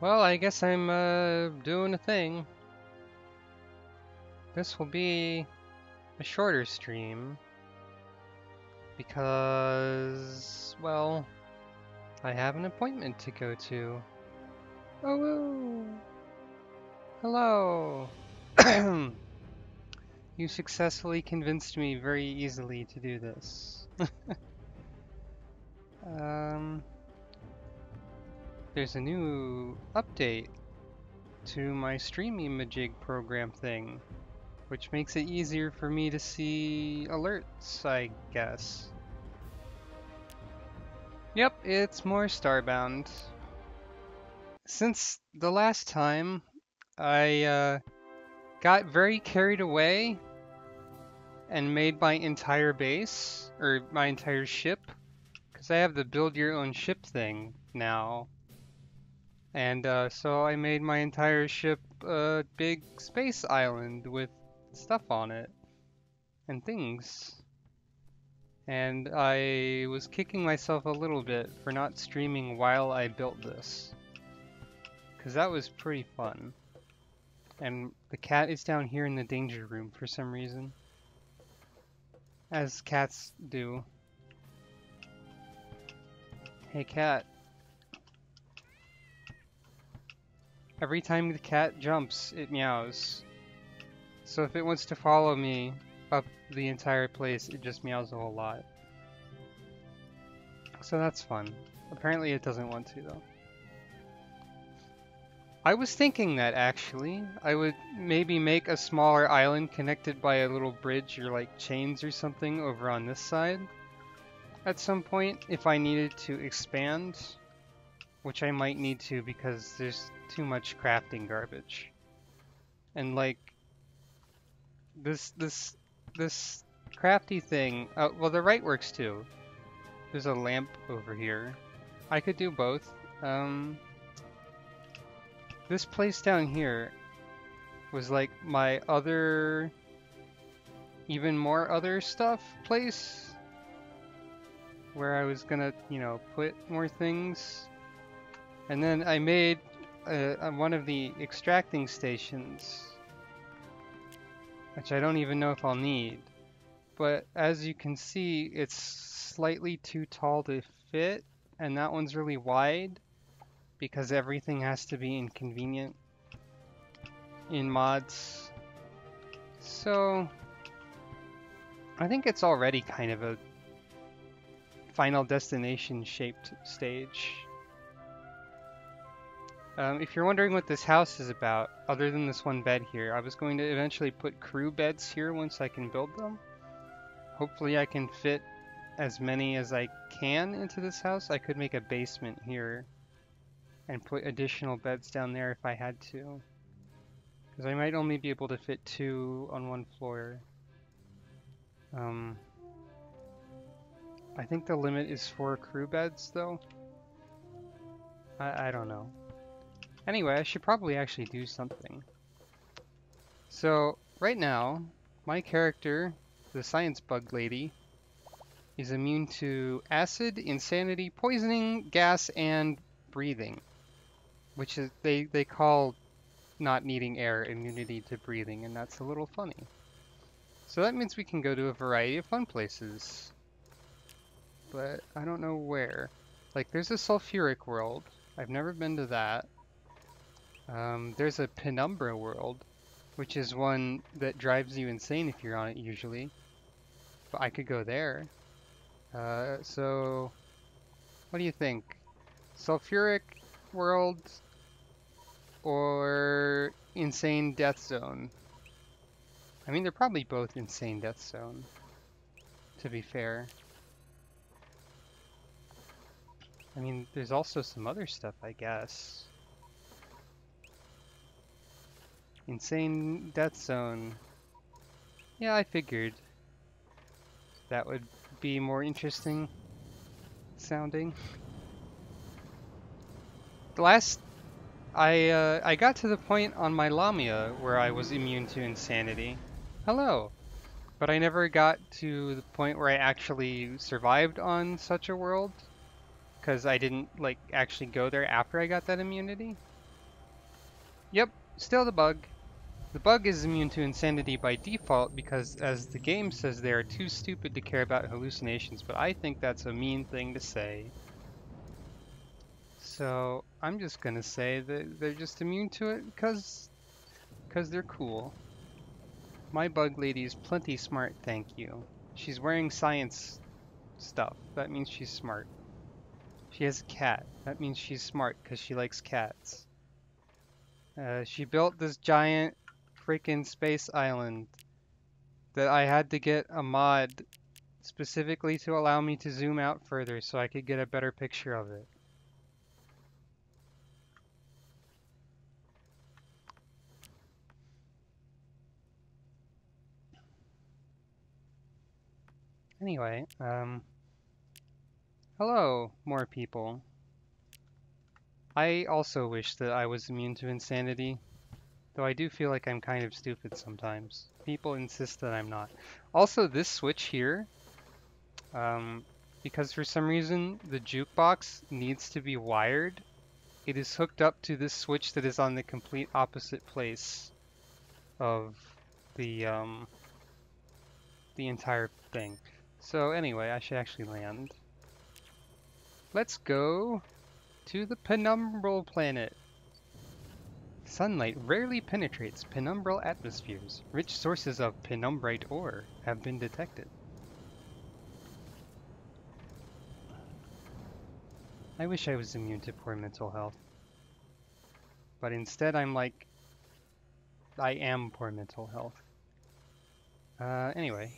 Well, I guess I'm doing a thing. This will be a shorter stream because, well, I have an appointment to go to. Oh, woo. Hello. You successfully convinced me very easily to do this. um, there's a new update to my streaming-majig program thing, which makes it easier for me to see alerts, I guess. Yep, it's more Starbound. Since the last time, I got very carried away and made my entire base, or my entire ship, because I have the build your own ship thing now. And so I made my entire ship a big space island with stuff on it and things. And I was kicking myself a little bit for not streaming while I built this, because that was pretty fun. And the cat is down here in the danger room for some reason, as cats do. Hey cat. Every time the cat jumps, it meows. So if it wants to follow me up the entire place, it just meows a whole lot. So that's fun. Apparently it doesn't want to though. I was thinking that actually, I would maybe make a smaller island connected by a little bridge or like chains or something over on this side at some point if I needed to expand, which I might need to because there's too much crafting garbage. And like this crafty thing, well the right works too. There's a lamp over here. I could do both. This place down here was like my other, even more other stuff place, where I was gonna, you know, put more things. And then I made one of the extracting stations, which I don't even know if I'll need. But as you can see, it's slightly too tall to fit, and that one's really wide, because everything has to be inconvenient in mods. So I think it's already kind of a Final Destination shaped stage. If you're wondering what this house is about, other than this one bed here, I was going to eventually put crew beds here once I can build them. Hopefully I can fit as many as I can into this house. I could make a basement here and put additional beds down there if I had to, because I might only be able to fit 2 on one floor. I think the limit is 4 crew beds though. I don't know. Anyway, I should probably actually do something. So right now, my character, the science bug lady, is immune to acid, insanity, poisoning, gas, and breathing. Which is, they call not needing air immunity to breathing, and that's a little funny. So that means we can go to a variety of fun places. But I don't know where. Like, there's a sulphuric world. I've never been to that. There's a penumbra world, which is one that drives you insane if you're on it usually. But I could go there. So, what do you think? Sulphuric world or insane death zone? I mean, they're probably both insane death zone, to be fair. I mean, there's also some other stuff, I guess. Insane death zone. Yeah, I figured that would be more interesting sounding. The last I got to the point on my Lamia where I was immune to insanity. Hello. But I never got to the point where I actually survived on such a world, because I didn't like actually go there after I got that immunity. Yep, still the bug. The bug is immune to insanity by default because, as the game says, they are too stupid to care about hallucinations, but I think that's a mean thing to say. So I'm just gonna say that they're just immune to it because they're cool. My bug lady is plenty smart, thank you. She's wearing science stuff. That means she's smart. She has a cat. That means she's smart because she likes cats. She built this giant freaking space island that I had to get a mod specifically to allow me to zoom out further so I could get a better picture of it. Anyway, hello, more people. I also wish that I was immune to insanity, though I do feel like I'm kind of stupid sometimes. People insist that I'm not. Also, this switch here, because for some reason the jukebox needs to be wired, it is hooked up to this switch that is on the complete opposite place of the entire thing. So anyway, I should actually land. Let's go to the penumbral planet. Sunlight rarely penetrates penumbral atmospheres. Rich sources of penumbrite ore have been detected. I wish I was immune to poor mental health. But instead I'm like, I am poor mental health. Anyway.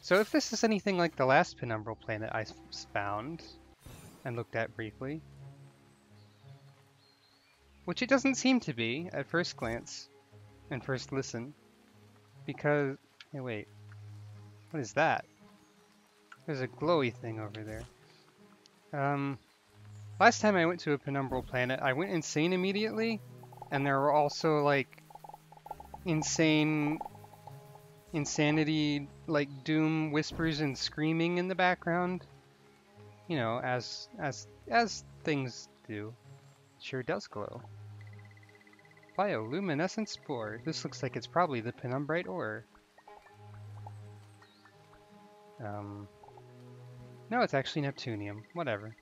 So if this is anything like the last penumbral planet I found and looked at briefly, which it doesn't seem to be at first glance and first listen, because, hey wait, what is that? There's a glowy thing over there. Last time I went to a penumbral planet, I went insane immediately, and there were also like insanity, like doom whispers and screaming in the background. You know, as things do. It sure does glow. Bioluminescent spore. This looks like it's probably the penumbrite ore. No, it's actually Neptunium. Whatever.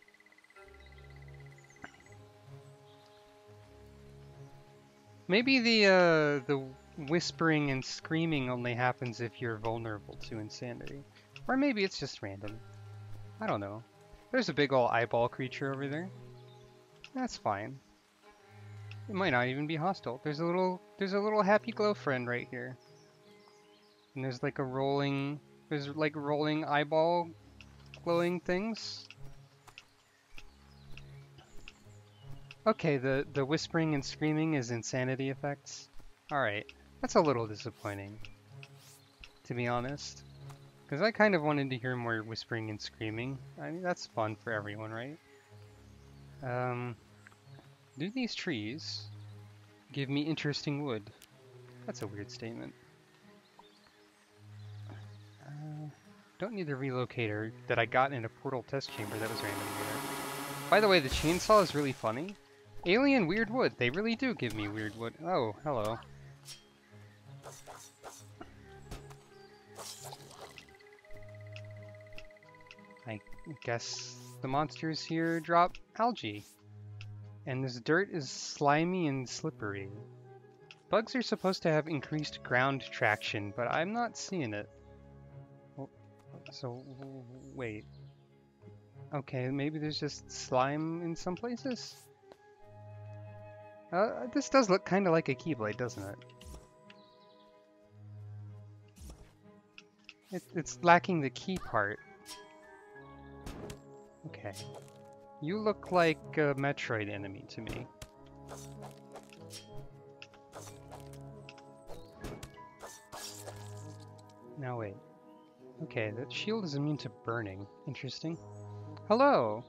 Maybe the whispering and screaming only happens if you're vulnerable to insanity. Or maybe it's just random. I don't know. There's a big ol' eyeball creature over there. That's fine. It might not even be hostile. There's a little happy glow friend right here. And there's like rolling eyeball glowing things. Okay, the whispering and screaming is insanity effects. Alright, that's a little disappointing, to be honest. Because I kind of wanted to hear more whispering and screaming. I mean, that's fun for everyone, right? Do these trees give me interesting wood? That's a weird statement. Don't need the relocator that I got in a portal test chamber that was randomly there. By the way, the chainsaw is really funny. Alien weird wood. They really do give me weird wood. Oh, hello. I guess the monsters here drop algae. And this dirt is slimy and slippery. Bugs are supposed to have increased ground traction, but I'm not seeing it. So, wait. Okay, maybe there's just slime in some places? This does look kind of like a Keyblade, doesn't it? It's lacking the key part. Okay. You look like a Metroid enemy to me. Now wait. Okay, that shield is immune to burning. Interesting. Hello!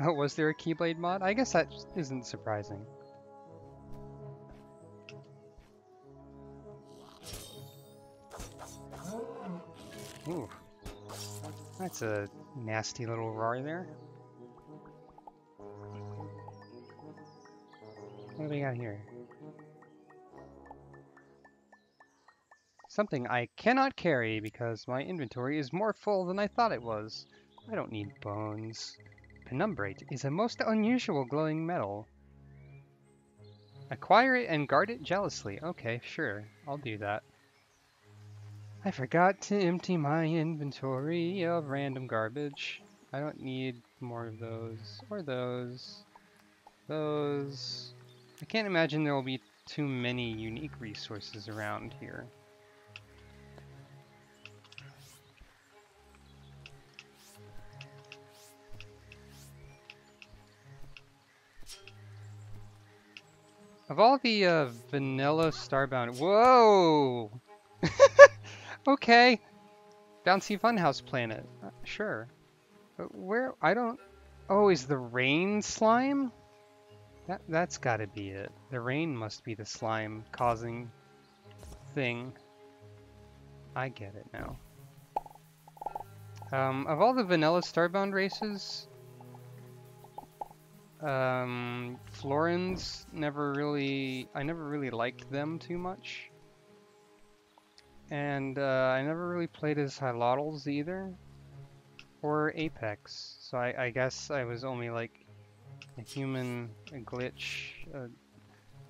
Oh, was there a Keyblade mod? I guess that isn't surprising. Ooh. That's a nasty little roar there. What do we got here? Something I cannot carry because my inventory is more full than I thought it was. I don't need bones. Penumbrate is a most unusual glowing metal. Acquire it and guard it jealously. Okay, sure. I'll do that. I forgot to empty my inventory of random garbage. I don't need more of those. Or those. Those. I can't imagine there will be too many unique resources around here. Of all the vanilla Starbound, whoa! Okay, bouncy funhouse planet. Sure. But where? I don't. Oh, is the rain slime? That's got to be it. The rain must be the slime causing thing. I get it now. Of all the vanilla Starbound races, Florins I never really liked them too much. And I never really played as Hylottles either, or Apex. So I guess I was only like a human, a glitch, a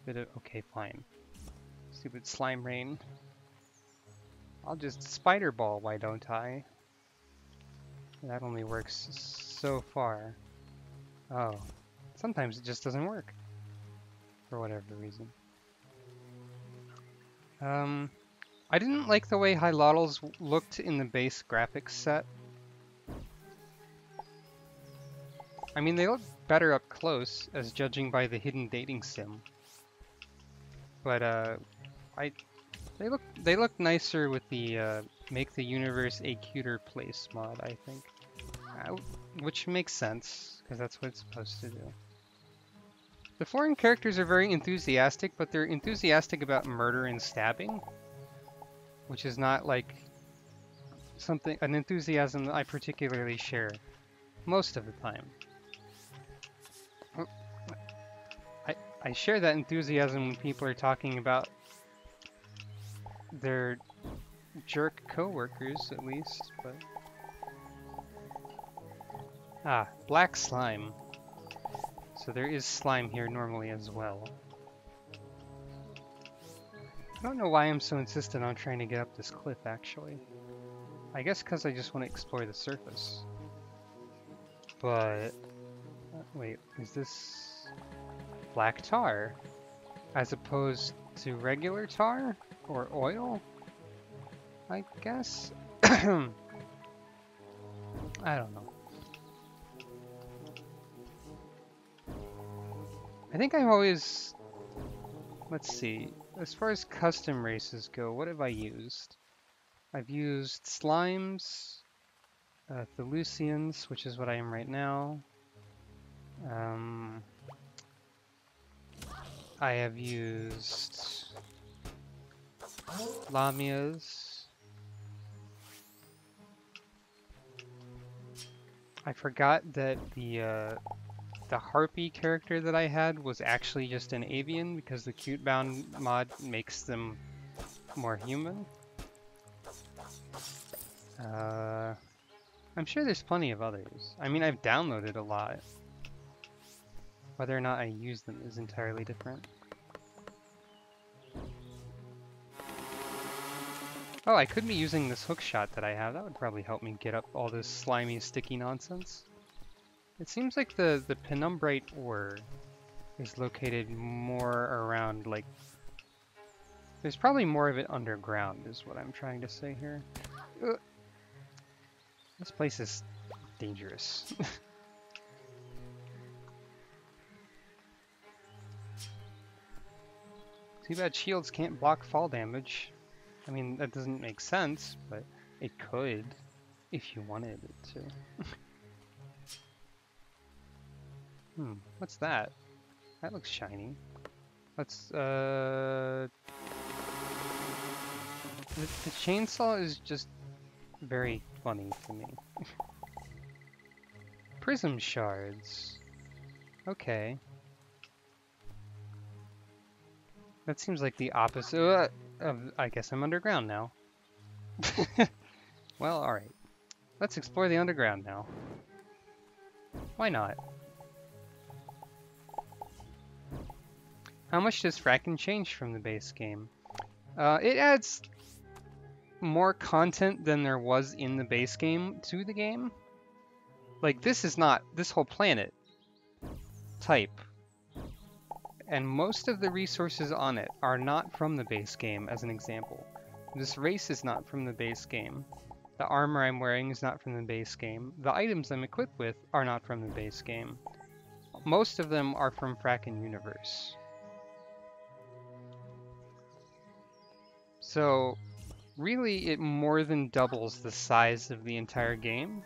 bit of, okay, fine. Stupid slime rain. I'll just spider ball, why don't I? That only works so far. Oh, sometimes it just doesn't work. For whatever reason. I didn't like the way Hylottles looked in the base graphics set. I mean, they look better up close, as judging by the hidden dating sim. But they look nicer with the make the universe a cuter place mod, I think. Which makes sense, because that's what it's supposed to do. The foreign characters are very enthusiastic, but they're enthusiastic about murder and stabbing, which is not like an enthusiasm that I particularly share most of the time. I share that enthusiasm when people are talking about their jerk co-workers, at least, but... Ah, black slime. So there is slime here normally as well. I don't know why I'm so insistent on trying to get up this cliff, actually. I guess because I just want to explore the surface. But... wait, is this... black tar? As opposed to regular tar? Or oil? I guess? I don't know. I think I've always... let's see. As far as custom races go, what have I used? I've used slimes, Thelusians, which is what I am right now. I have used Lamias. I forgot that the harpy character that I had was actually just an avian because the Cutebound mod makes them more human. I'm sure there's plenty of others. I mean, I've downloaded a lot. Whether or not I use them is entirely different. Oh, I could be using this hookshot that I have. That would probably help me get up all this slimy, sticky nonsense. It seems like the penumbrate ore is located more around, like... there's probably more of it underground, is what I'm trying to say here. Ugh. This place is dangerous. Too bad shields can't block fall damage. I mean, that doesn't make sense, but it could, if you wanted it to. What's that? That looks shiny. Let's, the chainsaw is just very funny to me. Prism shards. Okay. That seems like the opposite of... I guess I'm underground now. Well, alright. Let's explore the underground now. Why not? How much does Frackin' change from the base game? It adds more content than there was in the base game to the game. Like, this is not this whole planet type. And most of the resources on it are not from the base game, as an example. This race is not from the base game. The armor I'm wearing is not from the base game. The items I'm equipped with are not from the base game. Most of them are from Frackin' Universe. So, really, it more than doubles the size of the entire game,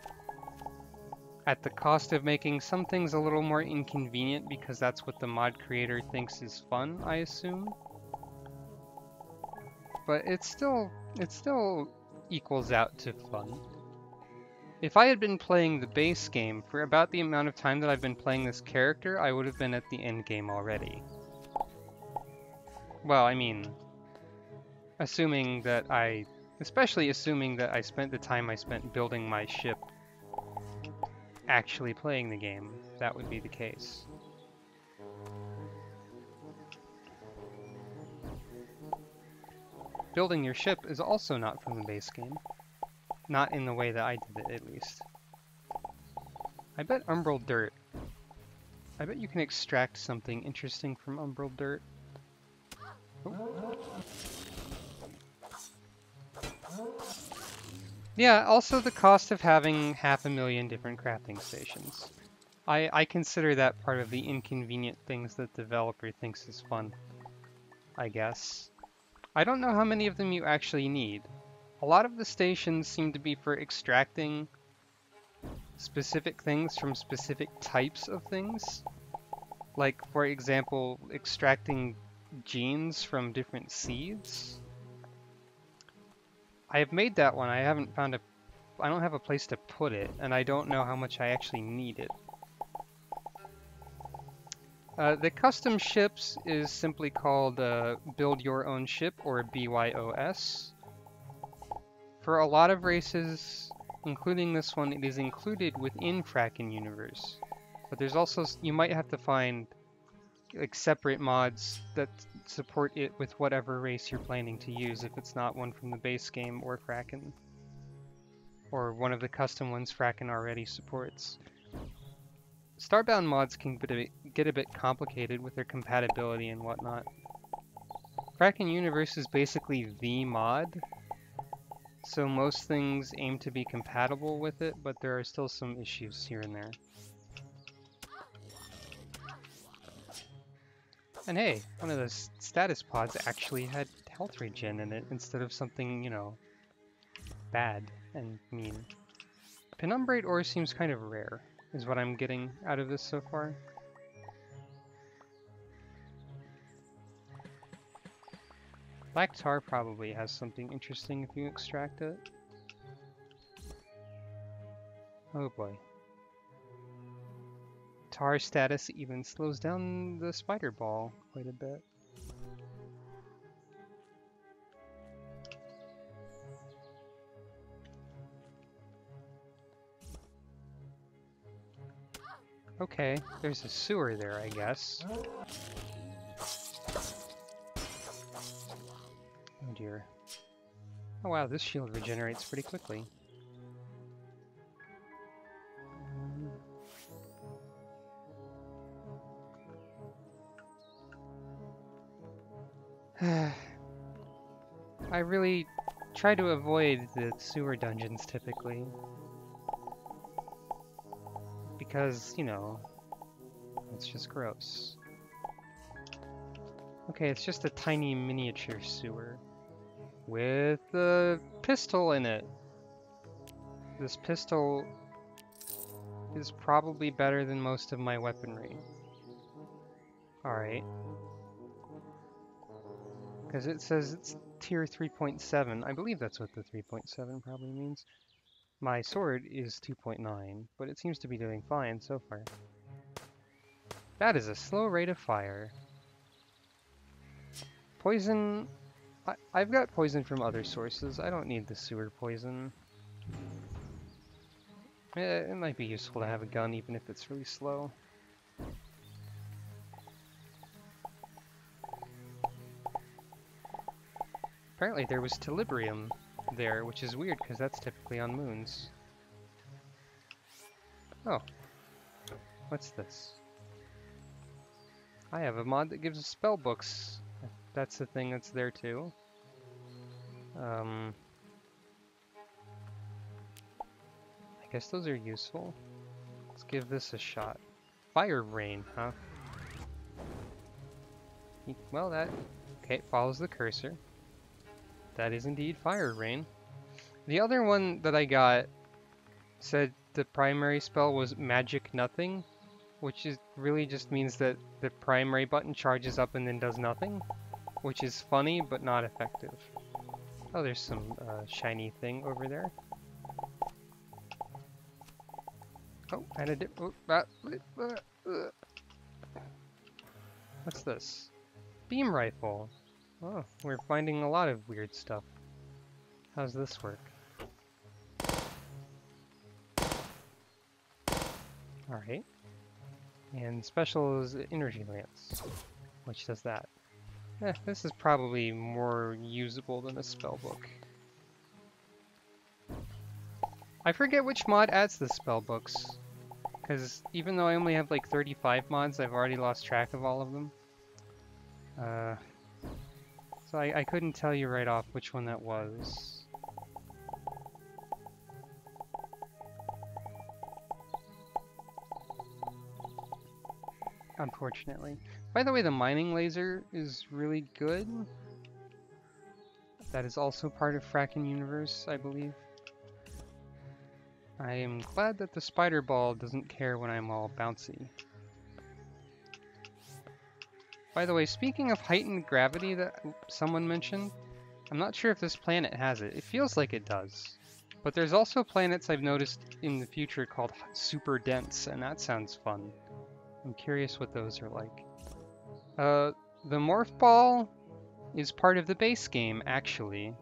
at the cost of making some things a little more inconvenient because that's what the mod creator thinks is fun, I assume. But it still equals out to fun. If I had been playing the base game for about the amount of time that I've been playing this character, I would have been at the end game already. Well, I mean, especially assuming that I spent the time I spent building my ship actually playing the game, that would be the case. Building your ship is also not from the base game. Not in the way that I did it, at least. I bet umbral dirt. I bet you can extract something interesting from umbral dirt. Oh. Yeah, also the cost of having 500,000 different crafting stations. I consider that part of the inconvenient things that the developer thinks is fun, I guess. I don't know how many of them you actually need. A lot of the stations seem to be for extracting specific things from specific types of things. Like, for example, extracting genes from different seeds. I have made that one. I don't have a place to put it, and I don't know how much I actually need it. The custom ships is simply called Build Your Own Ship, or BYOS. For a lot of races, including this one, it is included within Frackin' Universe. But there's also, you might have to find like separate mods that support it with whatever race you're planning to use if it's not one from the base game or Frackin'. Or one of the custom ones Frackin' already supports. Starbound mods can get a bit complicated with their compatibility and whatnot. Frackin' Universe is basically the mod, so most things aim to be compatible with it, but there are still some issues here and there. And hey, one of the status pods actually had health regen in it instead of something, you know, bad and mean. Penumbrate ore seems kind of rare, is what I'm getting out of this so far. Black tar probably has something interesting if you extract it. Oh boy. Tar status even slows down the spider ball quite a bit. Okay, there's a sewer there, I guess. Oh dear. Oh wow, this shield regenerates pretty quickly. I really try to avoid the sewer dungeons typically. Because, you know, it's just gross. Okay, it's just a tiny miniature sewer with a pistol in it. This pistol is probably better than most of my weaponry. Alright. Because it says it's tier 3.7. I believe that's what the 3.7 probably means. My sword is 2.9, but it seems to be doing fine so far. That is a slow rate of fire. Poison... I've got poison from other sources. I don't need the sewer poison. It might be useful to have a gun even if it's really slow. Apparently there was Telibrium there, which is weird because that's typically on moons. Oh. What's this? I have a mod that gives us spell books. That's the thing that's there too. I guess those are useful. Let's give this a shot. Fire rain, huh? Well, that... Okay, follows the cursor. That is indeed fire rain. The other one that I got said the primary spell was magic nothing, which is really just means that the primary button charges up and then does nothing, which is funny but not effective. Oh, there's some shiny thing over there. Oh, and a dip. What's this? Beam rifle. Oh, we're finding a lot of weird stuff. How's this work? Alright. And special is energy lance, which does that. This is probably more usable than a spellbook. I forget which mod adds the spellbooks, because even though I only have like 35 mods, I've already lost track of all of them. So I couldn't tell you right off which one that was. Unfortunately. By the way, the mining laser is really good. That is also part of Frackin' Universe, I believe. I am glad that the spider ball doesn't care when I'm all bouncy. By the way, speaking of heightened gravity that someone mentioned, I'm not sure if this planet has it. It feels like it does. But there's also planets I've noticed in the future called super dense, and that sounds fun. I'm curious what those are like. The morph ball is part of the base game, actually.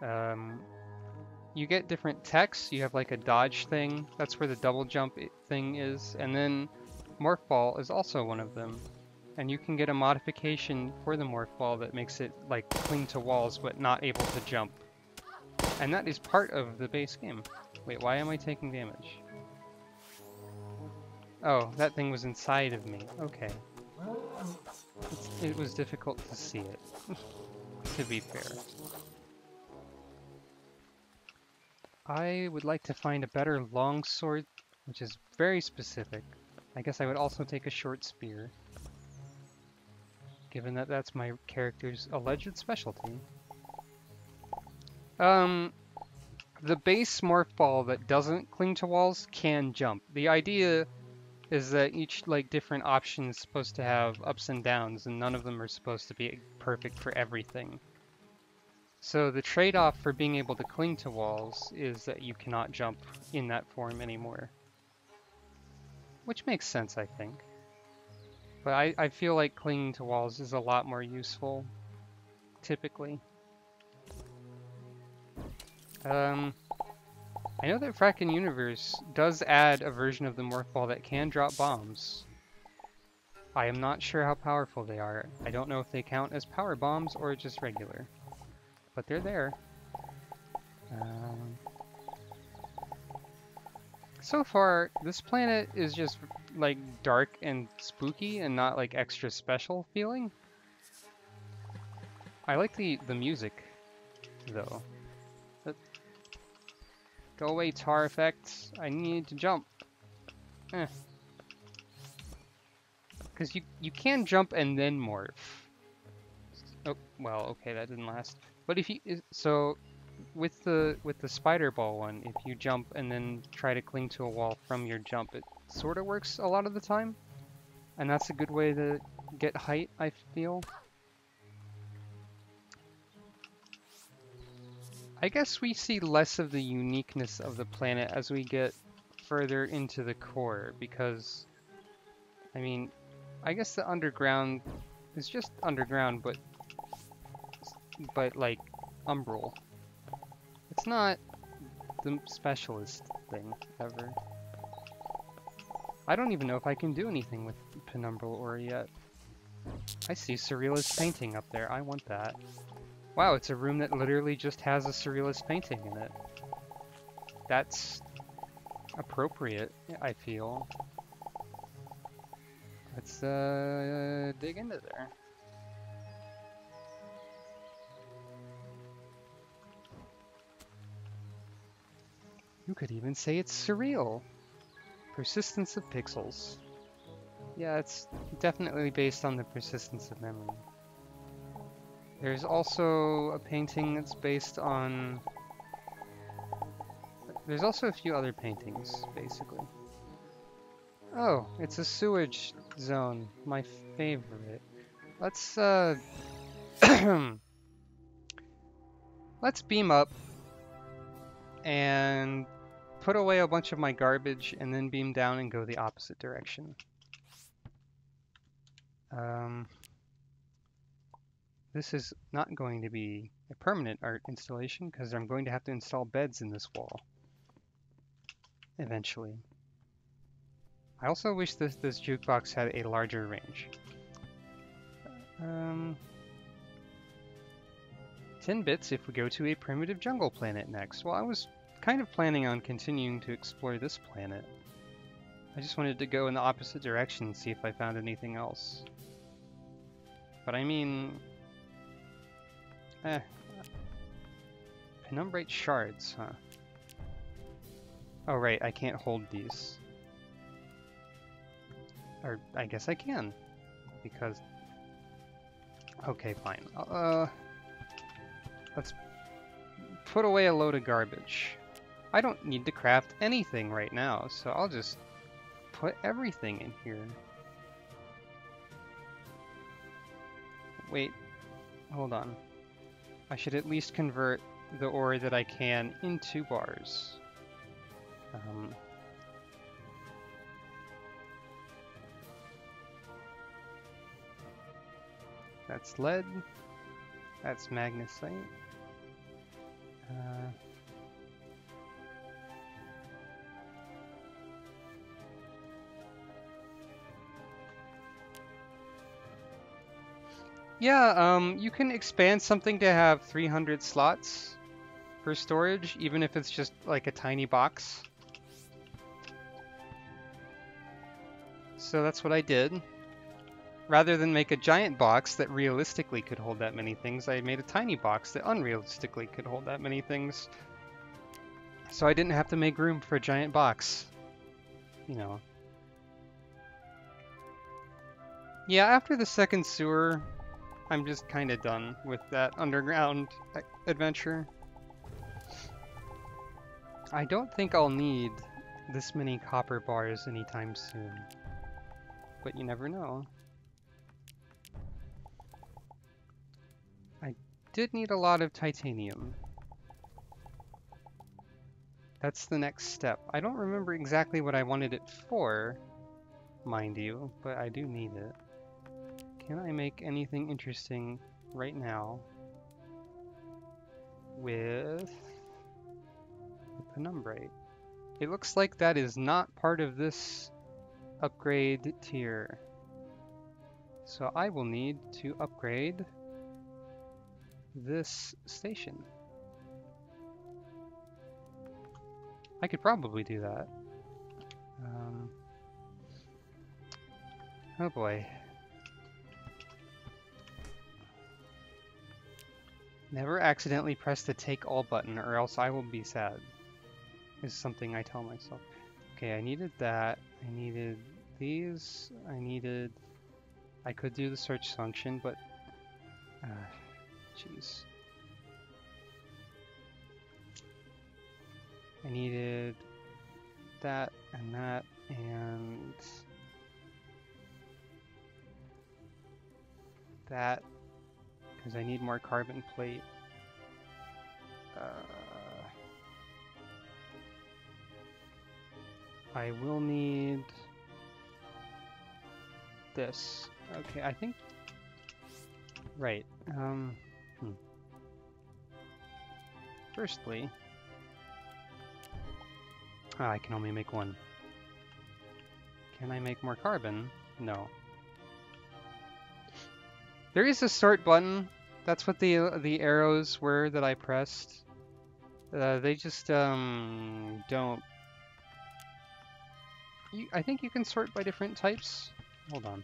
You get different techs. You have like a dodge thing. That's where the double jump thing is. And then morph ball is also one of them. And you can get a modification for the morph ball that makes it like cling to walls but not able to jump. And that is part of the base game. Wait, why am I taking damage? Oh, that thing was inside of me. Okay. It was difficult to see it, to be fair. I would like to find a better long sword, which is very specific. I guess I would also take a short spear, given that that's my character's alleged specialty. The base morph ball that doesn't cling to walls can jump. The idea is that each different option is supposed to have ups and downs, and none of them are supposed to be perfect for everything. So the trade-off for being able to cling to walls is that you cannot jump in that form anymore. Which makes sense, I think. But I feel like clinging to walls is a lot more useful, typically. I know that Frackin' Universe does add a version of the morph ball that can drop bombs. I am not sure how powerful they are. I don't know if they count as power bombs or just regular. But they're there. So far, this planet is just like dark and spooky and not like extra special feeling. I like the music though. Go away, tar effect. I need to jump. Because you can jump and then morph. Oh, well, okay, that didn't last. But if you with the spider ball one, if you jump and then try to cling to a wall from your jump, it sort of works a lot of the time. And that's a good way to get height, I feel. I guess we see less of the uniqueness of the planet as we get further into the core, because, I mean, I guess the underground is just underground, but but like umbral. It's not the specialist thing ever. I don't even know if I can do anything with penumbral ore yet. I see surrealist painting up there. I want that. Wow, it's a room that literally just has a surrealist painting in it. That's appropriate, I feel. Let's dig into there. You could even say it's surreal. Persistence of pixels. Yeah, it's definitely based on the persistence of memory. There's also a painting that's based on... There's also a few other paintings, basically. Oh, it's a sewage zone. My favorite. Let's, let's beam up and put away a bunch of my garbage and then beam down and go the opposite direction. This is not going to be a permanent art installation because I'm going to have to install beds in this wall eventually. I also wish this jukebox had a larger range. 10 bits if we go to a primitive jungle planet next. Well, I was kind of planning on continuing to explore this planet. I just wanted to go in the opposite direction and see if I found anything else. But I mean... Penumbrate shards, huh? Oh right, I can't hold these. Or I guess I can, because... Okay, fine. Let's put away a load of garbage. I don't need to craft anything right now, so I'll just put everything in here. Wait, hold on. I should at least convert the ore that I can into bars. That's lead. That's magnesite. Yeah, you can expand something to have 300 slots for storage, even if it's just like a tiny box. So that's what I did. Rather than make a giant box that realistically could hold that many things, I made a tiny box that unrealistically could hold that many things. So I didn't have to make room for a giant box. You know. Yeah, after the second sewer, I'm just kind of done with that underground adventure. I don't think I'll need this many copper bars anytime soon. But you never know. I did need a lot of titanium. That's the next step. I don't remember exactly what I wanted it for, mind you, but I do need it. Can I make anything interesting right now with the penumbrate? It looks like that is not part of this upgrade tier. So I will need to upgrade this station. I could probably do that. Oh boy. Never accidentally press the take all button or else I will be sad, is something I tell myself. Okay, I needed that. I needed these. I could do the search function, but jeez. I needed that and that and that because I need more carbon plate. I will need this. Okay, I think... Right. Firstly, I can only make one. Can I make more carbon? No. There is a sort button. That's what the arrows were that I pressed. They just don't. I think you can sort by different types. Hold on.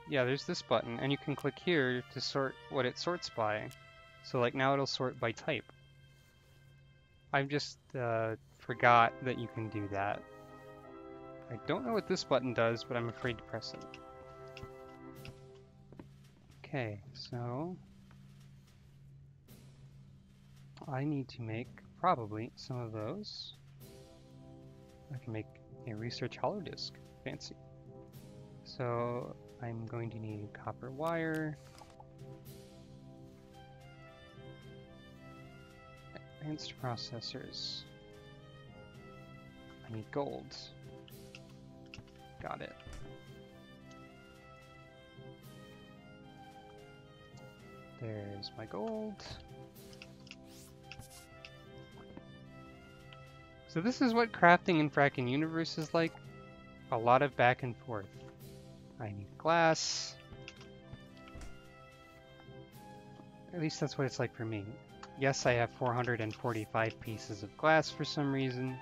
Yeah, there's this button, and you can click here to sort what it sorts by. So like now it'll sort by type. I've just forgot that you can do that. I don't know what this button does, but I'm afraid to press it. Okay, so I need to make probably some of those. I can make a research hollow disk. Fancy. So I'm going to need copper wire, advanced processors. I need gold. Got it. There's my gold. So this is what crafting in Frackin' Universe is like. A lot of back and forth. I need glass. At least that's what it's like for me. Yes, I have 445 pieces of glass for some reason.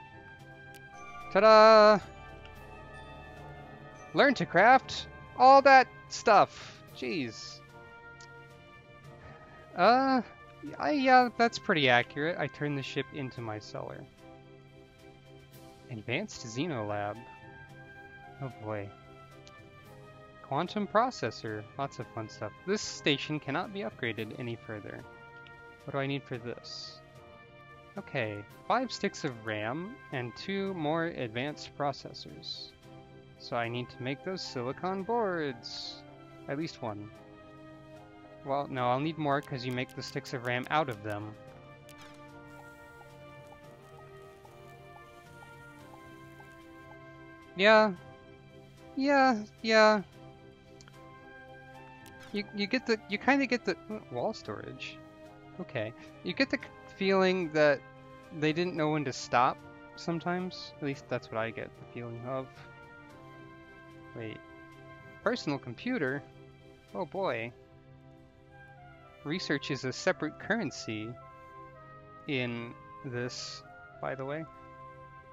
Ta-da! Learn to craft all that stuff. Jeez. Yeah, that's pretty accurate. I turned the ship into my cellar. Advanced Xenolab. Oh boy. Quantum processor. Lots of fun stuff. This station cannot be upgraded any further. What do I need for this? Okay, 5 sticks of RAM and 2 more advanced processors. So I need to make those silicon boards. At least one. Well, no, I'll need more because you make the sticks of RAM out of them. Yeah. You kind of get the wall storage. Okay. You get the feeling that they didn't know when to stop sometimes. At least that's what I get the feeling of. Wait. Personal computer? Oh boy. Research is a separate currency in this, by the way.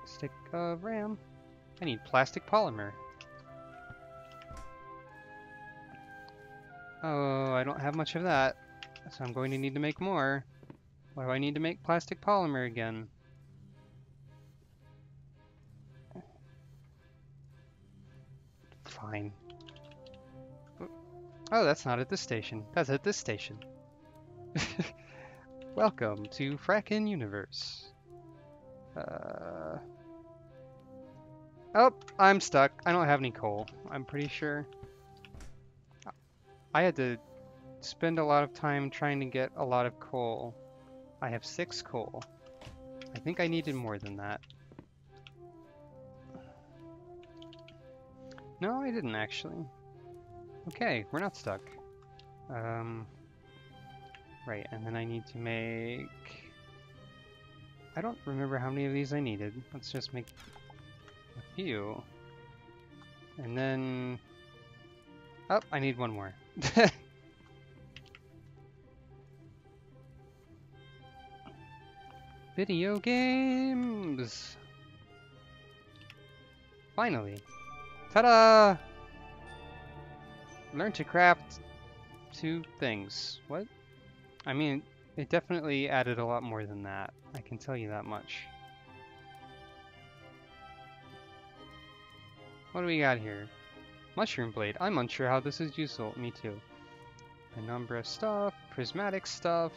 Stick of RAM. I need plastic polymer. Oh, I don't have much of that, so I'm going to need to make more. Why do I need to make plastic polymer again? Fine. Oh, that's not at this station. That's at this station. Welcome to Frackin' Universe. Oh, I'm stuck. I don't have any coal, I'm pretty sure. I had to spend a lot of time trying to get a lot of coal. I have 6 coal. I think I needed more than that. No, I didn't actually. Okay, we're not stuck. Right, and then I need to make... I don't remember how many of these I needed. Let's just make a few. And then... Oh, I need one more. Video games! Finally. Ta-da! Learn to craft 2 things. What? I mean, it definitely added a lot more than that. I can tell you that much. What do we got here? Mushroom blade. I'm unsure how this is useful. Me too. Penumbra stuff. Prismatic stuff.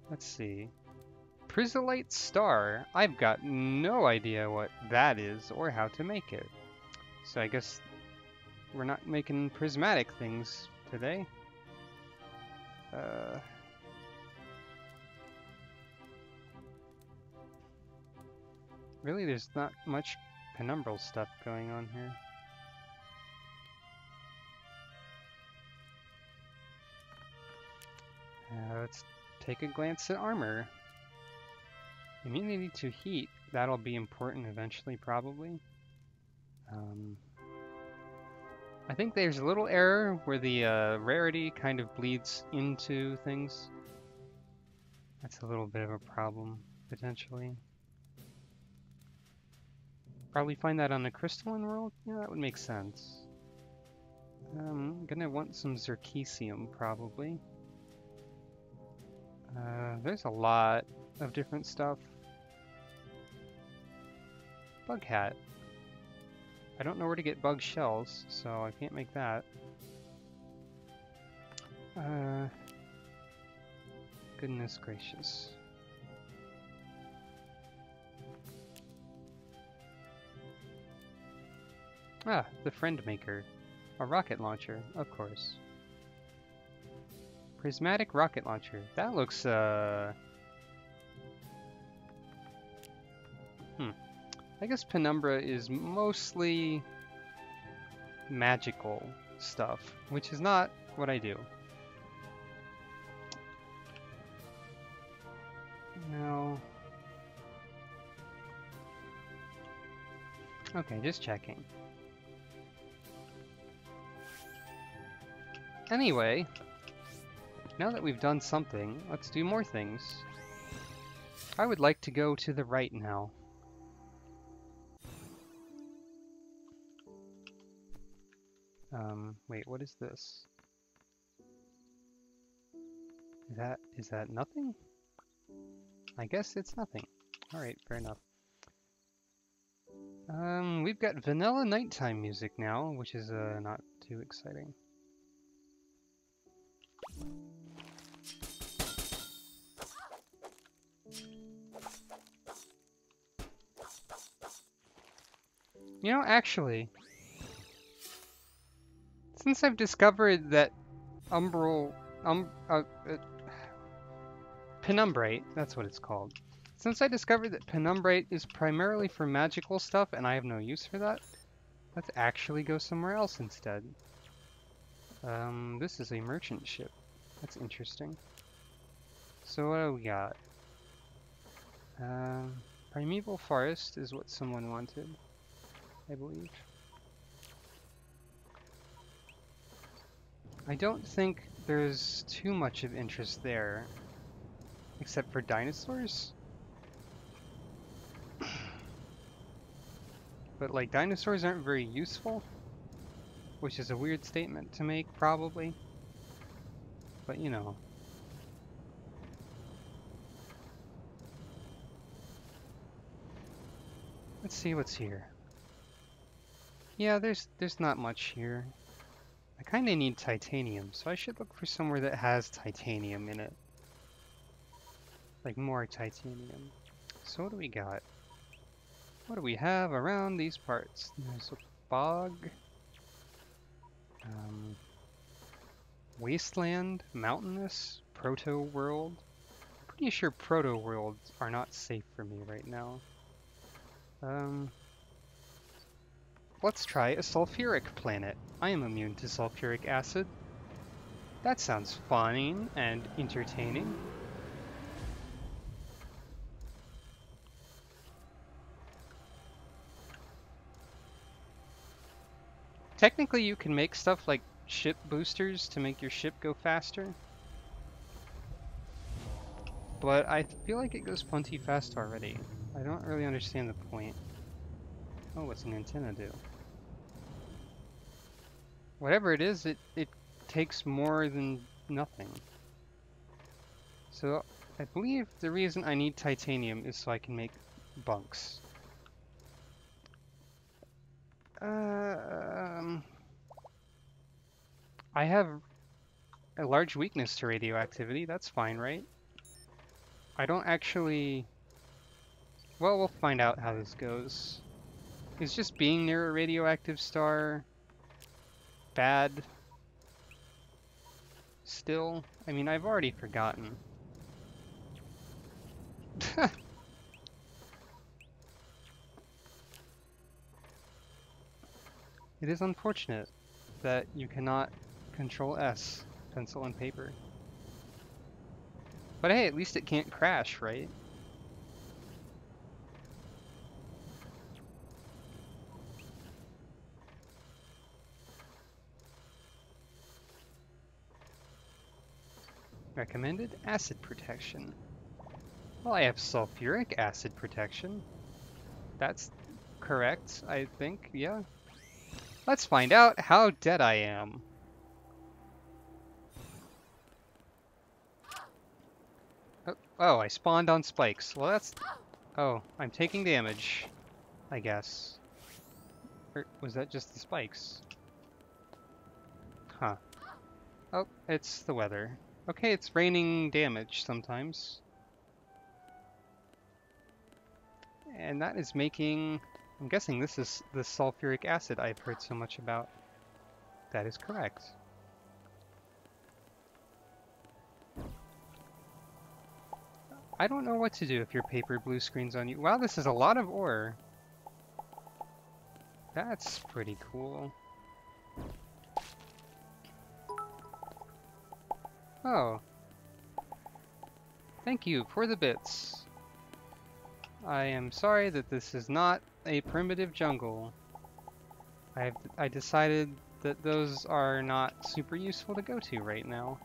Let's see. Chrysolite star. I've got no idea what that is or how to make it. So I guess we're not making prismatic things today. Really, there's not much penumbral stuff going on here. Let's take a glance at armor. Immunity to heat. That'll be important eventually, probably. I think there's a little error where the rarity kind of bleeds into things. That's a little bit of a problem, potentially. Probably find that on the crystalline world? Yeah, that would make sense. I'm gonna want some zircesium, probably. There's a lot of different stuff. Bug hat. I don't know where to get bug shells, so I can't make that. Goodness gracious. Ah, the friend maker. A rocket launcher, of course. Prismatic rocket launcher. That looks, I guess penumbra is mostly magical stuff, which is not what I do. No. Okay, just checking. Anyway, now that we've done something, let's do more things. I would like to go to the right now. Wait, what is this? Is that nothing? I guess it's nothing. Alright, fair enough. We've got vanilla nighttime music now, which is not too exciting. You know, actually, since I've discovered that penumbrate, that's what it's called. Since I discovered that penumbrate is primarily for magical stuff and I have no use for that, let's actually go somewhere else instead. This is a merchant ship. That's interesting. So what do we got? Primeval forest is what someone wanted, I believe. I don't think there's too much of interest there, except for dinosaurs. But like, dinosaurs aren't very useful, which is a weird statement to make, probably. But you know. Let's see what's here. Yeah, there's not much here. I kinda need titanium, so I should look for somewhere that has titanium in it. Like more titanium. So what do we got? What do we have around these parts? There's a bog. Wasteland, mountainous, proto-world. I'm pretty sure proto-worlds are not safe for me right now. Let's try a sulphuric planet. I am immune to sulphuric acid. That sounds fun and entertaining. Technically, you can make stuff like ship boosters to make your ship go faster. But I feel like it goes plenty fast already. I don't really understand the point. Oh, what's an antenna do? Whatever it is, it takes more than nothing. So I believe the reason I need titanium is so I can make bunks. I have a large weakness to radioactivity. That's fine, right? I don't actually... Well, we'll find out how this goes. Is just being near a radioactive star bad? Still? I mean, I've already forgotten. It is unfortunate that you cannot Control S, pencil and paper. But hey, at least it can't crash, right? Recommended acid protection. Well, I have sulphuric acid protection. That's correct, I think, yeah. Let's find out how dead I am. Oh, I spawned on spikes. Well, that's... Oh, I'm taking damage, I guess. Or was that just the spikes? Huh. Oh, it's the weather. Okay, it's raining damage sometimes. And that is making... I'm guessing this is the sulfuric acid I've heard so much about. That is correct. I don't know what to do if your paper blue screen's on you. Wow, this is a lot of ore. That's pretty cool. Oh. Thank you for the bits. I am sorry that this is not a primitive jungle. I decided that those are not super useful to go to right now.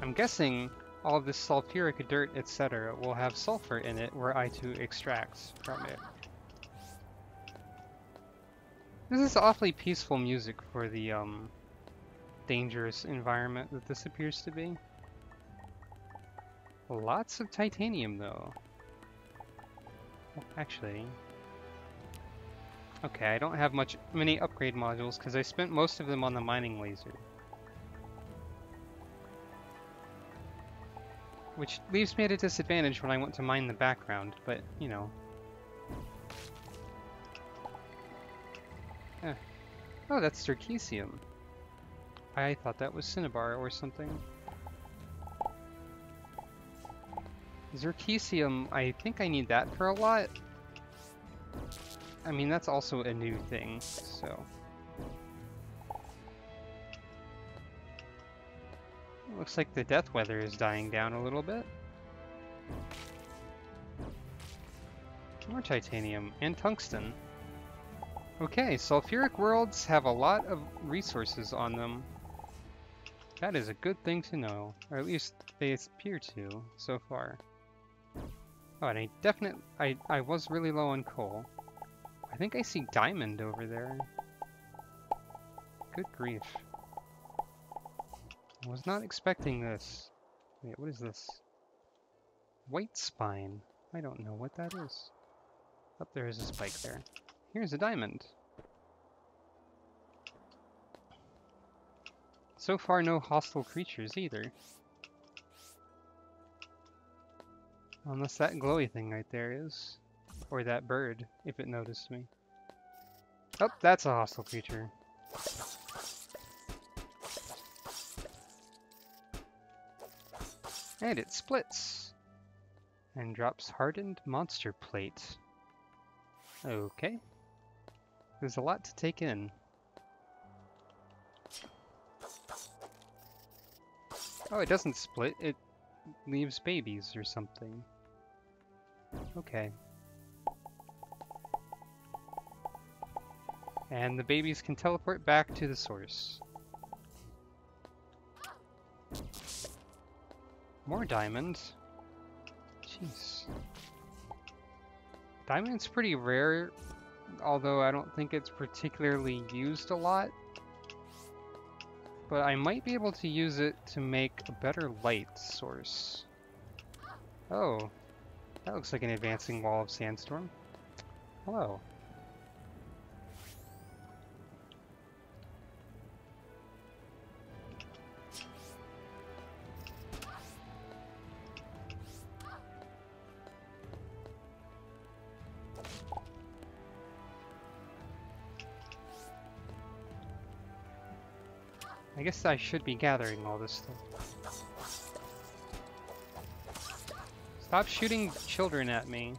I'm guessing all this sulfuric dirt, etc. will have sulfur in it were I to extract from it. This is awfully peaceful music for the dangerous environment that this appears to be. Lots of titanium though. Well, actually, okay, I don't have many upgrade modules because I spent most of them on the mining laser. Which leaves me at a disadvantage when I want to mine the background, but, you know. Eh. Oh, that's Zircesium. I thought that was Cinnabar or something. Zircesium, I think I need that for a lot. I mean, that's also a new thing, so... Looks like the death weather is dying down a little bit. More titanium and tungsten. Okay, sulfuric worlds have a lot of resources on them. That is a good thing to know, or at least they appear to so far. Oh, and I was really low on coal. I think I see diamond over there. Good grief. I was not expecting this. Wait, what is this? White spine. I don't know what that is. Oh, there is a spike there. Here's a diamond. So far, no hostile creatures either. Unless that glowy thing right there is. Or that bird, if it noticed me. Oh, that's a hostile creature. And it splits. And drops hardened monster plate. Okay. There's a lot to take in. Oh, it doesn't split. It leaves babies or something. Okay. And the babies can teleport back to the source. More diamond. Jeez. Diamond's pretty rare, although I don't think it's particularly used a lot. But I might be able to use it to make a better light source. Oh, that looks like an advancing wall of sandstorm. Hello. I guess I should be gathering all this stuff. Stop shooting children at me.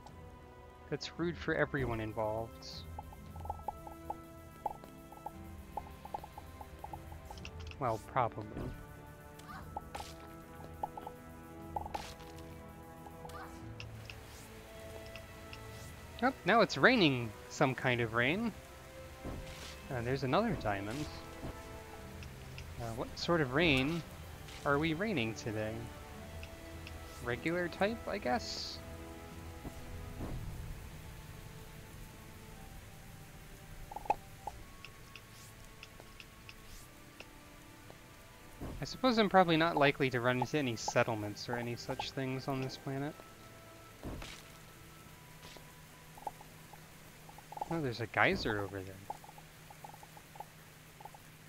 That's rude for everyone involved. Well, probably. Oh, now it's raining some kind of rain. And there's another diamond. What sort of rain are we raining today? Regular type, I guess? I suppose I'm probably not likely to run into any settlements or any such things on this planet. Oh, there's a geyser over there.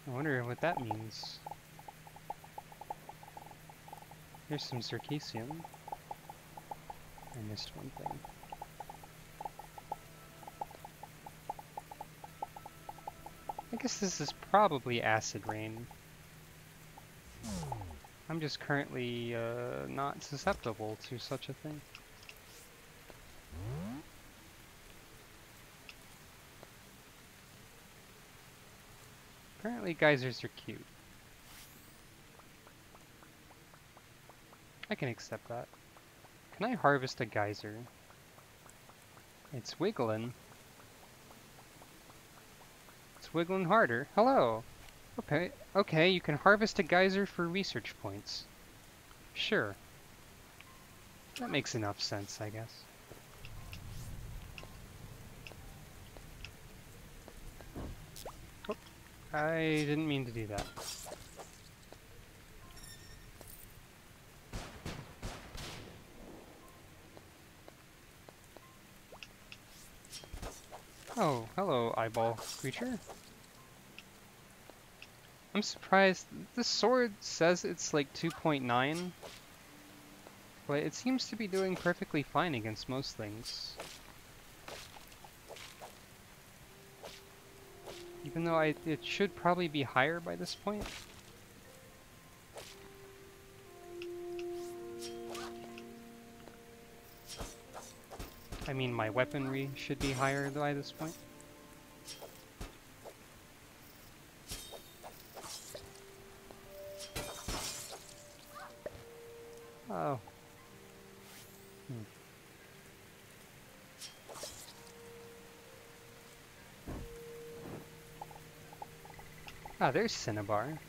I wonder what that means. There's some Circassian. I missed one thing. I guess this is probably acid rain. I'm just currently not susceptible to such a thing. Apparently geysers are cute. I can accept that. Can I harvest a geyser? It's wiggling. It's wiggling harder. Hello! Okay, you can harvest a geyser for research points. Sure. That makes enough sense, I guess. Oh, I didn't mean to do that. Oh, hello, eyeball creature. I'm surprised. This sword says it's like 2.9, but it seems to be doing perfectly fine against most things. Even though it should probably be higher by this point. I mean, my weaponry should be higher by this point. Oh. Ah, there's Cinnabar.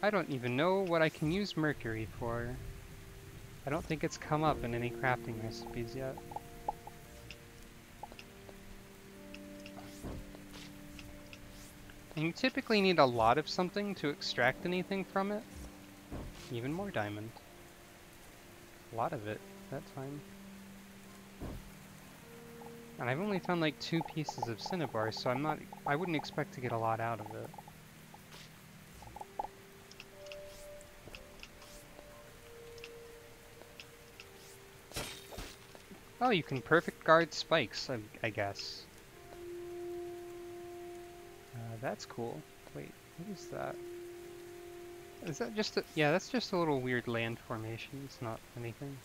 I don't even know what I can use mercury for. I don't think it's come up in any crafting recipes yet. And you typically need a lot of something to extract anything from it. Even more diamond. A lot of it that time. And I've only found like 2 pieces of cinnabar, so I wouldn't expect to get a lot out of it. Oh, you can perfect guard spikes, I guess. That's cool. Wait, what is that? Is that just a... Yeah, that's just a little weird land formation. It's not anything.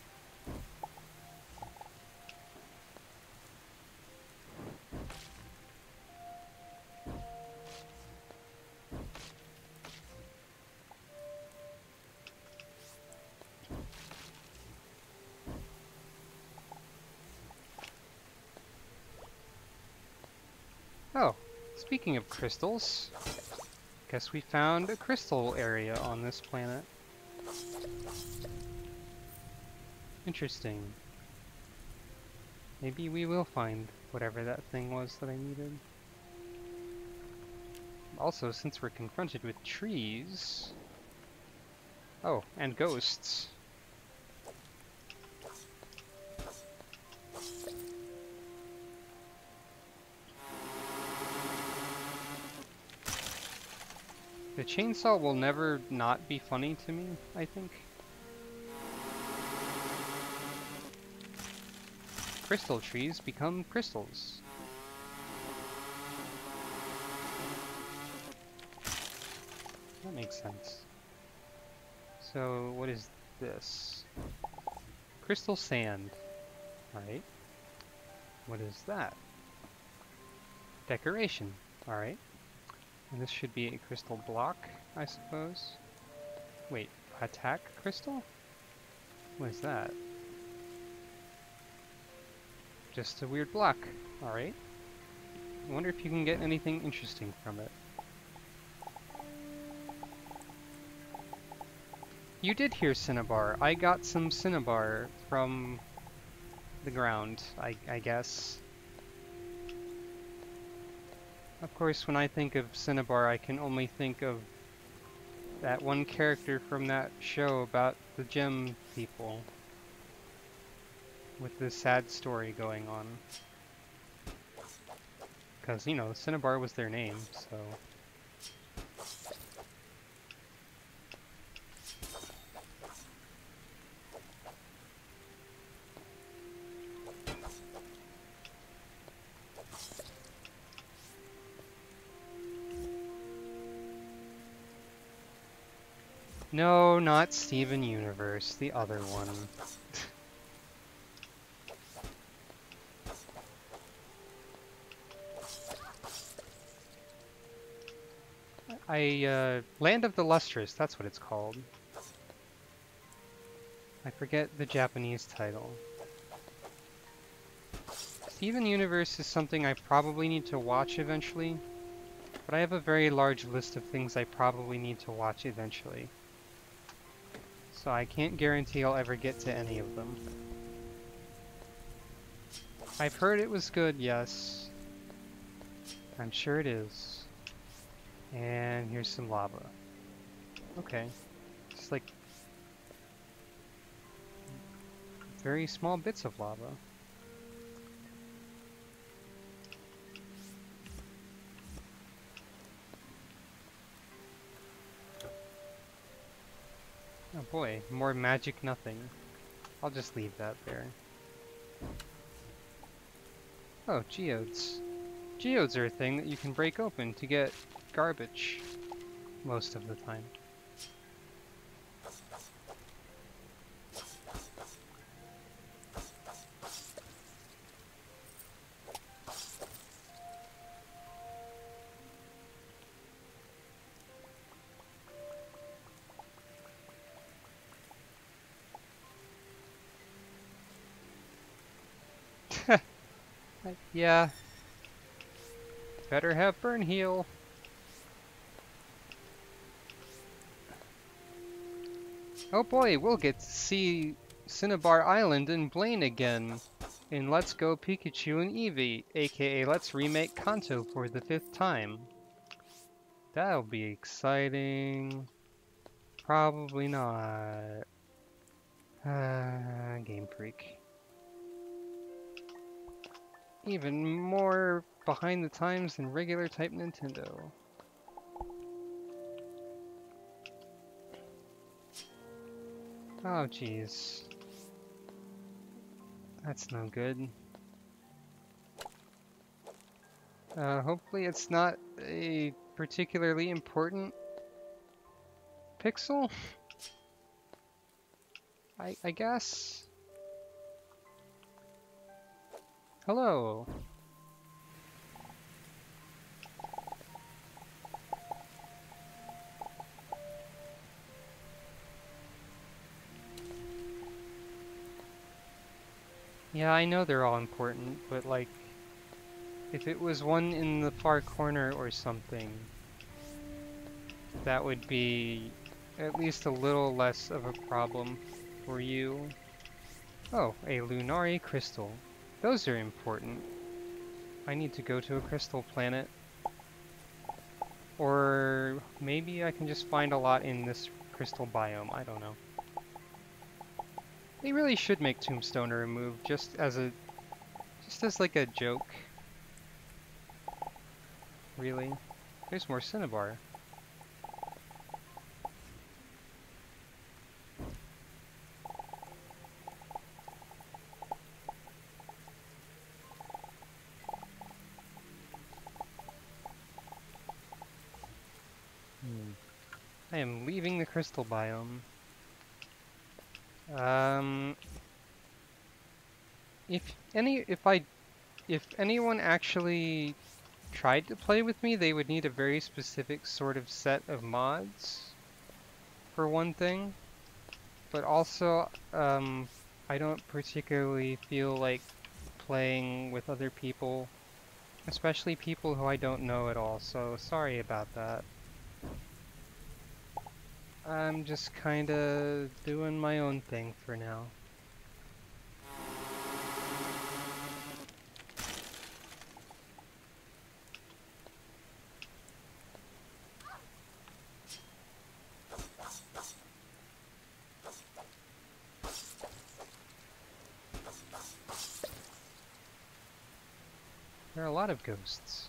Oh, speaking of crystals, guess we found a crystal area on this planet. Interesting. Maybe we will find whatever that thing was that I needed. Also, since we're confronted with trees... Oh, and ghosts. The chainsaw will never not be funny to me, I think. Crystal trees become crystals. That makes sense. So, what is this? Crystal sand. Alright. What is that? Decoration. Alright. And this should be a crystal block, I suppose. Wait, attack crystal? What is that? Just a weird block. Alright. I wonder if you can get anything interesting from it. You did hear cinnabar. I got some cinnabar from the ground, I guess. Of course, when I think of cinnabar, I can only think of that one character from that show about the gem people with this sad story going on. Because, you know, cinnabar was their name, so... No, not Steven Universe, the other one. Land of the Lustrous, that's what it's called. I forget the Japanese title. Steven Universe is something I probably need to watch eventually, but I have a very large list of things I probably need to watch eventually. So I can't guarantee I'll ever get to any of them. I've heard it was good, yes. I'm sure it is. And here's some lava. Okay. Just like very small bits of lava. Oh boy, more magic nothing. I'll just leave that there. Oh, geodes. Geodes are a thing that you can break open to get garbage most of the time. Yeah. Better have burn heal. Oh boy, we'll get to see Cinnabar Island and Blaine again in Let's Go Pikachu and Eevee, aka Let's Remake Kanto for the 5th time. That'll be exciting. Probably not. Game Freak. Even more behind the times than regular type Nintendo. Oh jeez. That's no good. Hopefully it's not a particularly important pixel? I guess? Hello. Yeah, I know they're all important, but like, if it was one in the far corner or something, that would be at least a little less of a problem for you. Oh, a Lunari crystal. Those are important. I need to go to a crystal planet. Or maybe I can just find a lot in this crystal biome, I don't know. They really should make Tombstoner a move, just as like a joke. Really? There's more cinnabar. I am leaving the crystal biome. If anyone actually tried to play with me, they would need a very specific sort of set of mods, for one thing. but also I don't particularly feel like playing with other people, especially people who I don't know at all, so sorry about that. I'm just kinda doing my own thing for now. There are a lot of ghosts.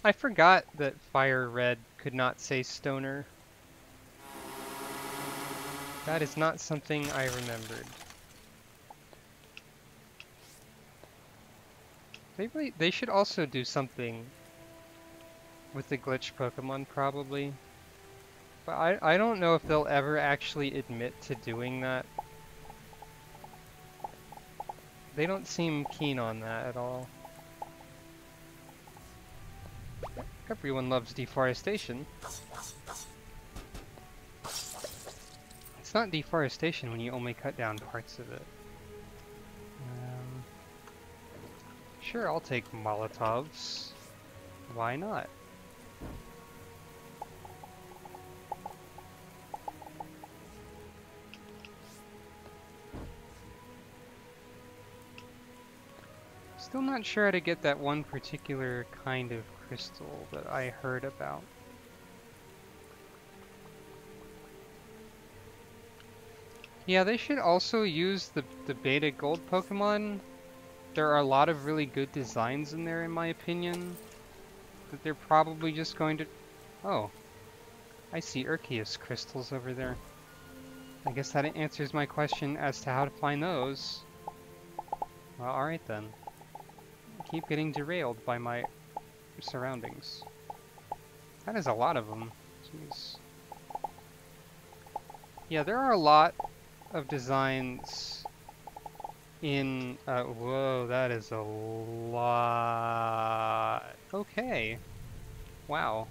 I forgot that Fire Red could not say stoner. That is not something I remembered. They should also do something with the glitch Pokemon probably. But I don't know if they'll ever actually admit to doing that. They don't seem keen on that at all. Everyone loves deforestation. It's not deforestation when you only cut down parts of it. Sure, I'll take Molotovs. Why not? Still not sure how to get that one particular kind of crystal that I heard about. Yeah, they should also use the beta gold Pokemon. There are a lot of really good designs in there, in my opinion, that they're probably just going to... Oh, I see Arceus crystals over there. I guess that answers my question as to how to find those. Well, alright then. I keep getting derailed by my surroundings. That is a lot of them. Jeez. Yeah, there are a lot of designs in... whoa, that is a lot. Okay. Wow.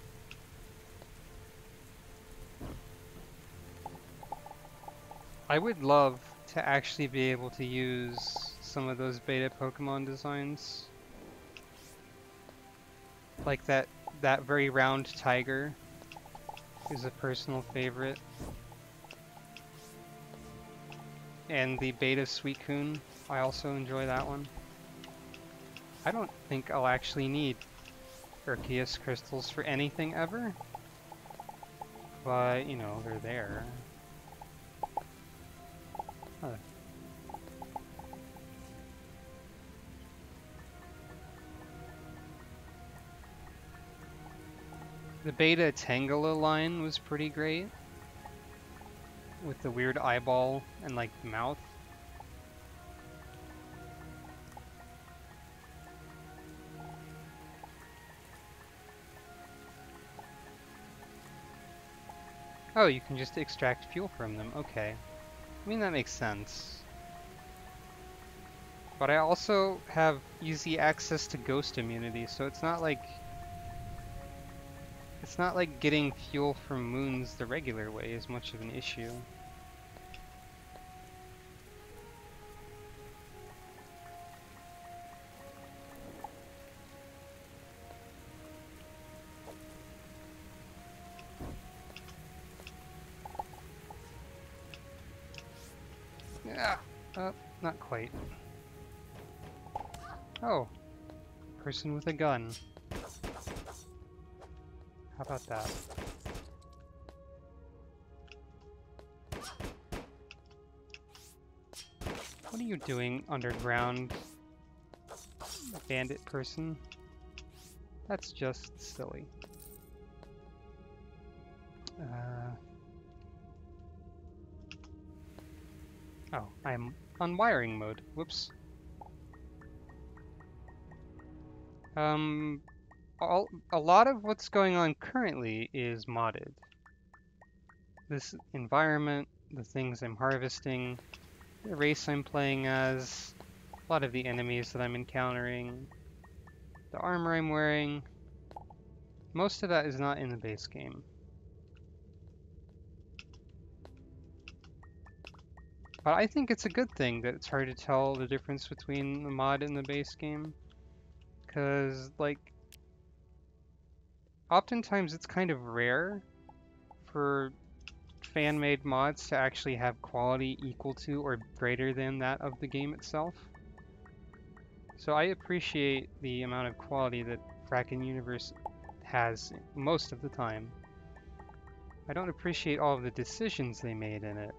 I would love to actually be able to use some of those beta Pokemon designs. Like that very round tiger is a personal favorite. And the beta Suicune, I also enjoy that one. I don't think I'll actually need Arceus crystals for anything ever. But, you know, they're there. Huh. The beta Tangela line was pretty great. With the weird eyeball and, like, mouth. Oh, you can just extract fuel from them. Okay. I mean, that makes sense. But I also have easy access to ghost immunity, so it's not like getting fuel from moons the regular way is much of an issue. Yeah, not quite. Oh, person with a gun. How about that? What are you doing underground, bandit person? That's just silly. Oh, I'm on wiring mode. Whoops. A lot of what's going on currently is modded. This environment, the things I'm harvesting, the race I'm playing as, a lot of the enemies that I'm encountering, the armor I'm wearing. Most of that is not in the base game. But I think it's a good thing that it's hard to tell the difference between the mod and the base game. Because, like, oftentimes it's kind of rare for fan-made mods to actually have quality equal to or greater than that of the game itself. So I appreciate the amount of quality that Kraken Universe has most of the time. I don't appreciate all of the decisions they made in it,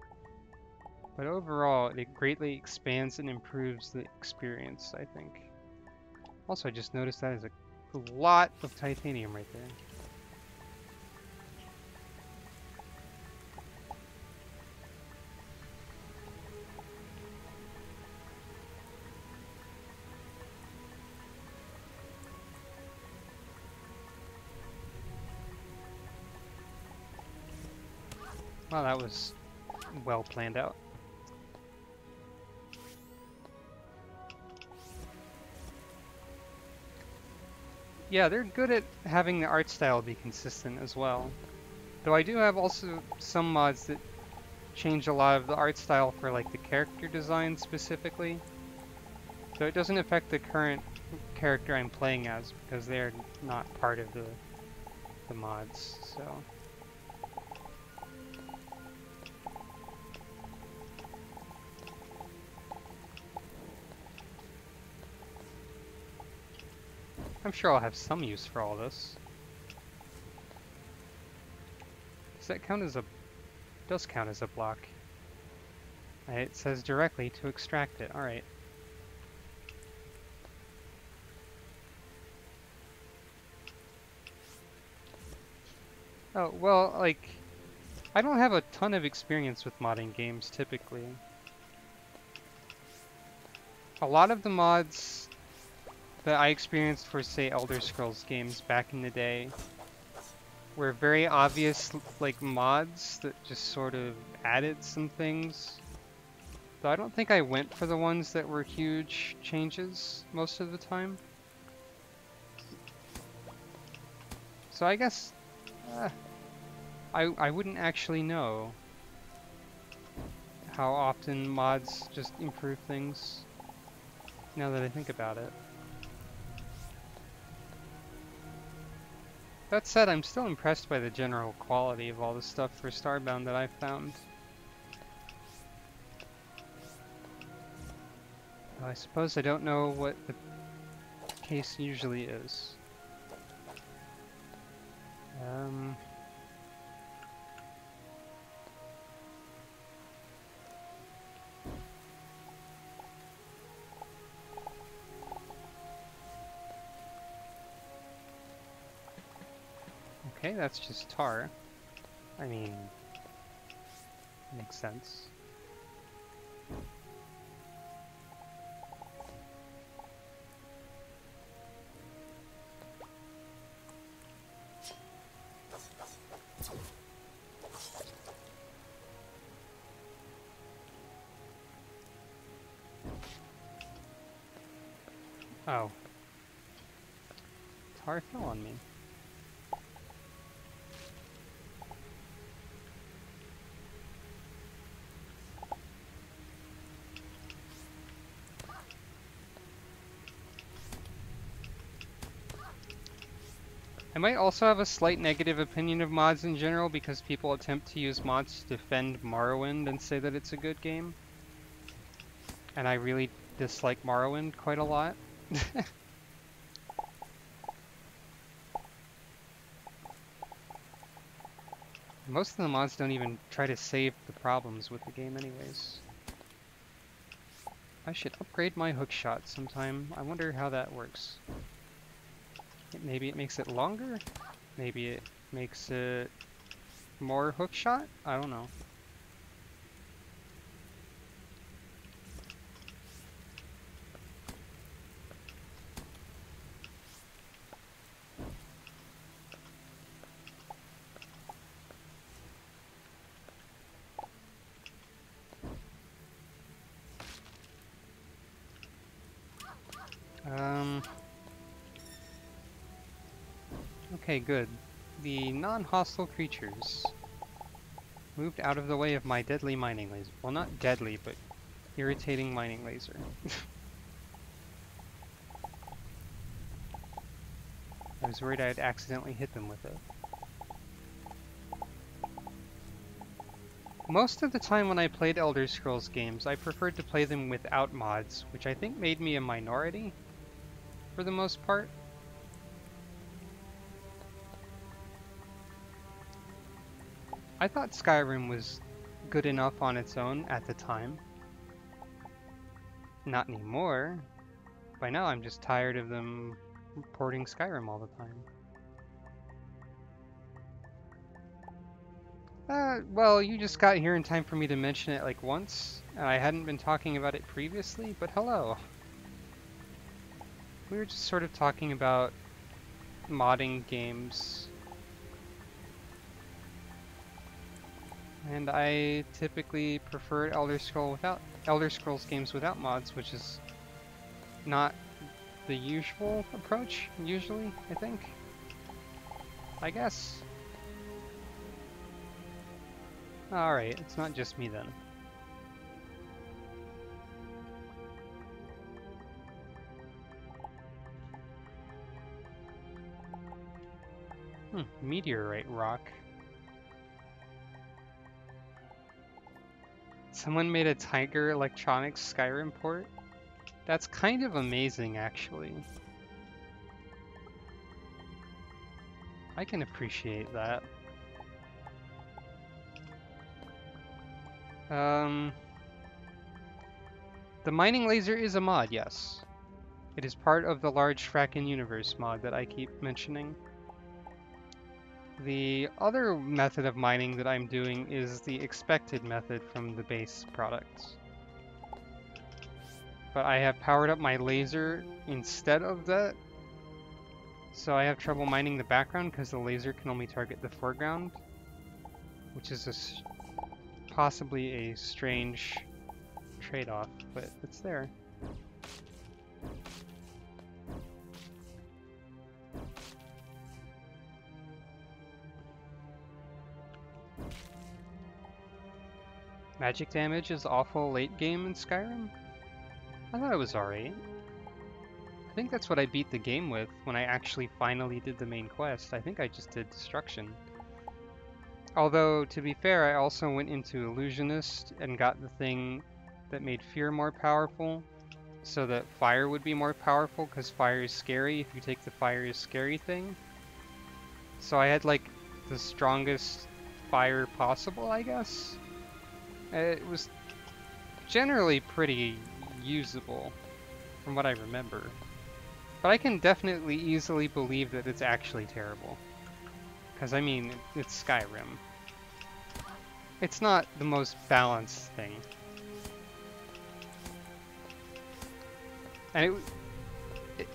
but overall it greatly expands and improves the experience, I think. Also, I just noticed that is a lot of titanium right there. Well, that was well planned out. Yeah, they're good at having the art style be consistent as well. Though I do have also some mods that change a lot of the art style for like the character design specifically. So it doesn't affect the current character I'm playing as because they're not part of the mods, so. I'm sure I'll have some use for all this. Does that count as a... does count as a block. It says directly to extract it. Alright. Oh, well, like... I don't have a ton of experience with modding games, typically. A lot of the mods that I experienced for, say, Elder Scrolls games back in the day were very obvious, like, mods that just sort of added some things. Though I don't think I went for the ones that were huge changes most of the time. So I guess I wouldn't actually know how often mods just improve things, now that I think about it. That said, I'm still impressed by the general quality of all the stuff for Starbound that I've found. I suppose I don't know what the case usually is. Okay, that's just tar. I mean, makes sense. Oh. Tar fell on me. I might also have a slight negative opinion of mods in general because people attempt to use mods to defend Morrowind and say that it's a good game. And I really dislike Morrowind quite a lot. Most of the mods don't even try to save the problems with the game anyways. I should upgrade my hookshot sometime. I wonder how that works. Maybe it makes it longer? Maybe it makes it more hookshot? I don't know. Um. Okay, good. The non-hostile creatures moved out of the way of my deadly mining laser. Well, not deadly, but irritating mining laser. I was worried I'd accidentally hit them with it. Most of the time when I played Elder Scrolls games, I preferred to play them without mods, which I think made me a minority for the most part. I thought Skyrim was good enough on its own at the time. Not anymore. By now I'm just tired of them porting Skyrim all the time. Well, you just got here in time for me to mention it like once, and I hadn't been talking about it previously, but hello. We were just sort of talking about modding games. And I typically prefer Elder Scrolls games without mods, which is not the usual approach, usually, I think. I guess. Alright, it's not just me then. Meteorite rock. Someone made a Tiger Electronics Skyrim port? That's kind of amazing, actually. I can appreciate that. The mining laser is a mod, yes. It is part of the large Frackin' Universe mod that I keep mentioning. The other method of mining that I'm doing is the expected method from the base products. But I have powered up my laser instead of that, so I have trouble mining the background because the laser can only target the foreground, which is possibly a strange trade-off, but it's there. Magic damage is awful late game in Skyrim? I thought it was alright. I think that's what I beat the game with when I actually finally did the main quest. I think I just did Destruction. Although, to be fair, I also went into Illusionist and got the thing that made Fear more powerful, so that Fire would be more powerful, because Fire is scary if you take the Fire is scary thing. So I had, like, the strongest Fire possible, I guess? It was generally pretty usable, from what I remember. But I can definitely easily believe that it's actually terrible. Because, I mean, it's Skyrim. It's not the most balanced thing. And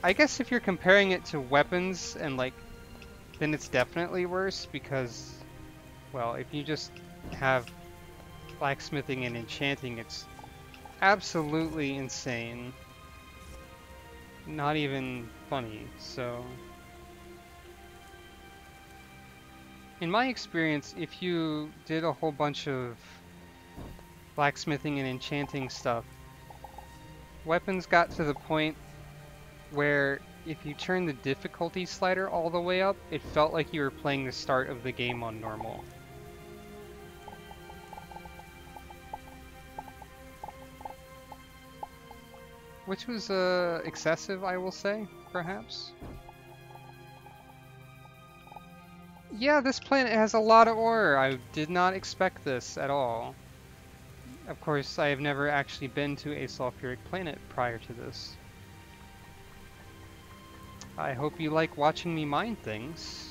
I guess if you're comparing it to weapons and, like, then it's definitely worse because, well, if you just have blacksmithing and enchanting, it's absolutely insane. Not even funny, so... In my experience, if you did a whole bunch of blacksmithing and enchanting stuff, weapons got to the point where if you turn the difficulty slider all the way up, it felt like you were playing the start of the game on normal. Which was excessive, I will say, perhaps. Yeah, this planet has a lot of ore. I did not expect this at all. Of course, I have never actually been to a sulphuric planet prior to this. I hope you like watching me mine things.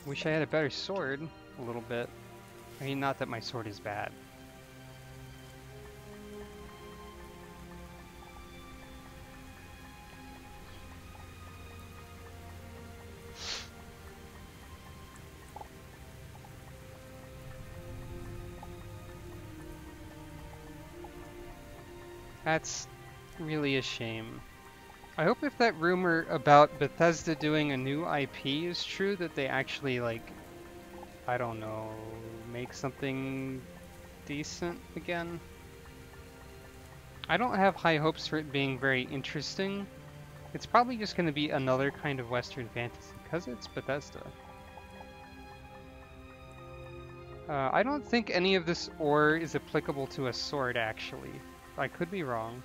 Wish I had a better sword, a little bit. I mean, not that my sword is bad. That's really a shame. I hope if that rumor about Bethesda doing a new IP is true, that they actually, like, I don't know, make something decent again. I don't have high hopes for it being very interesting. It's probably just going to be another kind of Western fantasy, because it's Bethesda. I don't think any of this ore is applicable to a sword, actually. I could be wrong.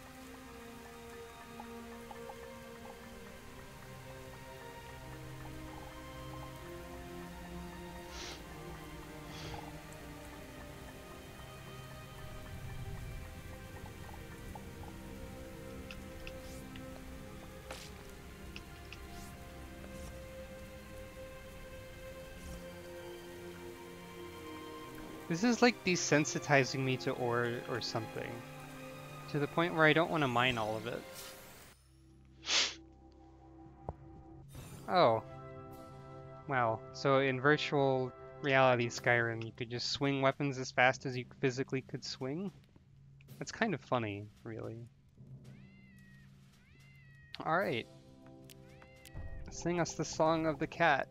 This is like desensitizing me to ore or something. To the point where I don't want to mine all of it. Oh. Wow. So in virtual reality Skyrim, you could just swing weapons as fast as you physically could swing? That's kind of funny, really. Alright. Sing us the song of the cat.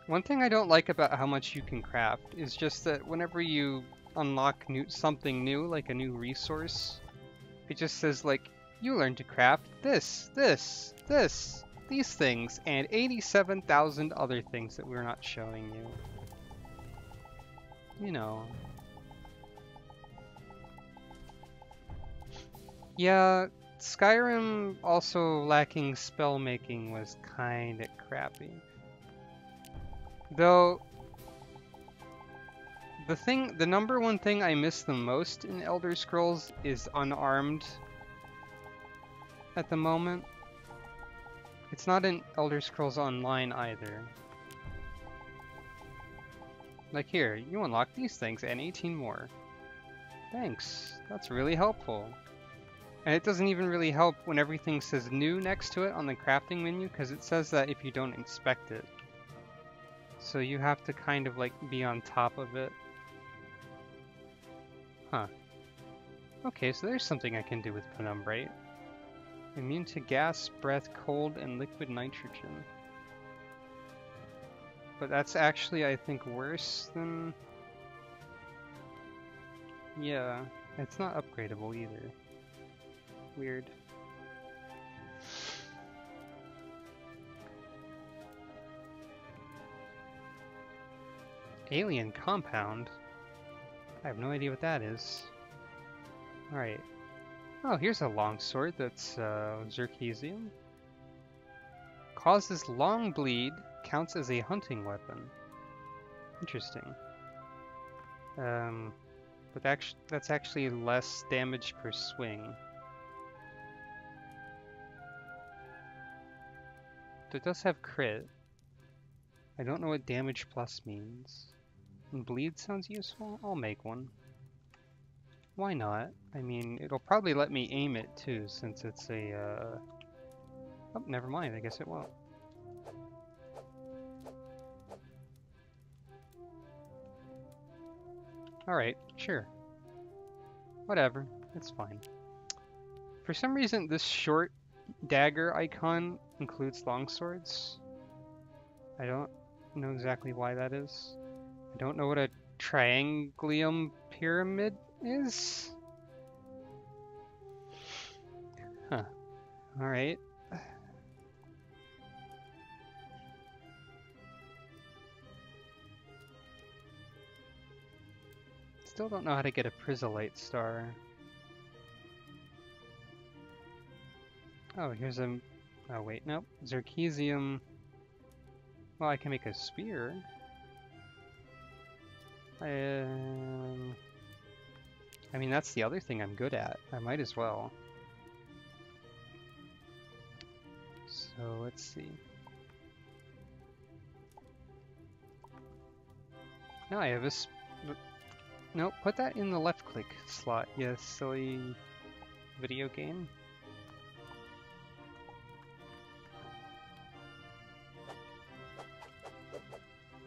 One thing I don't like about how much you can craft is just that whenever you unlock something new, like a new resource, it just says like, you learn to craft this, these things, and 87,000 other things that we're not showing you. You know. Yeah, Skyrim also lacking spell making was kinda crappy. Though, the number one thing I miss the most in Elder Scrolls is unarmed at the moment. It's not in Elder Scrolls Online either. Like here, you unlock these things and 18 more. Thanks, that's really helpful. And it doesn't even really help when everything says new next to it on the crafting menu, because it says that if you don't inspect it. So you have to kind of like be on top of it. Huh. Okay, so there's something I can do with penumbrate. Immune to gas, breath, cold, and liquid nitrogen. But that's actually, I think, worse than... Yeah, it's not upgradable either. Weird. Alien compound? I have no idea what that is. Alright. Oh, here's a longsword that's Zerkesium. Causes long bleed, counts as a hunting weapon. Interesting. But that's actually less damage per swing. It does have crit. I don't know what damage plus means. And bleed sounds useful? I'll make one. Why not? I mean, it'll probably let me aim it too, since it's a, Oh, never mind, I guess it won't. Alright, sure. Whatever, it's fine. For some reason, this short dagger icon includes longswords. I don't know exactly why that is. I don't know what a trianglium pyramid is. Huh. Alright. Still don't know how to get a Chrysolite star. Oh, here's a... Oh, wait, nope. Zerkesium. Well, I can make a spear. I mean, that's the other thing I'm good at. I might as well. So, let's see. Now I have a... Nope, put that in the left-click slot, you silly video game.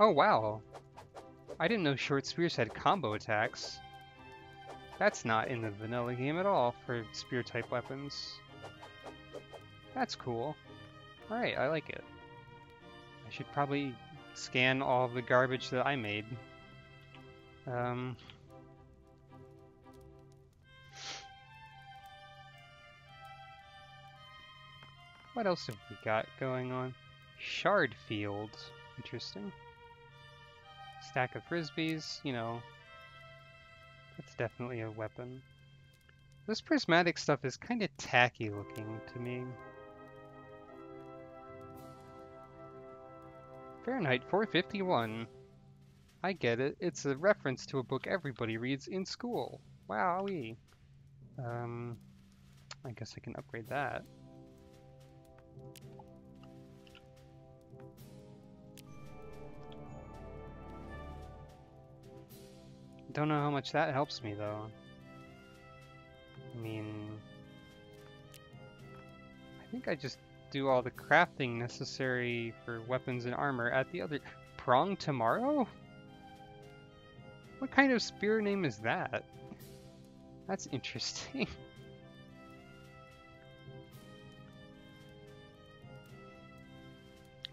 Oh wow, I didn't know short spears had combo attacks. That's not in the vanilla game at all for spear type weapons. That's cool. Alright, I like it. I should probably scan all of the garbage that I made. What else have we got going on? Shard field. Interesting. Stack of frisbees, you know. That's definitely a weapon. This prismatic stuff is kind of tacky looking to me. Fahrenheit 451. I get it. It's a reference to a book everybody reads in school. Wowee. I guess I can upgrade that. Don't know how much that helps me though. I mean, I think I just do all the crafting necessary for weapons and armor at the other. Prong tomorrow? What kind of spear name is that? That's interesting.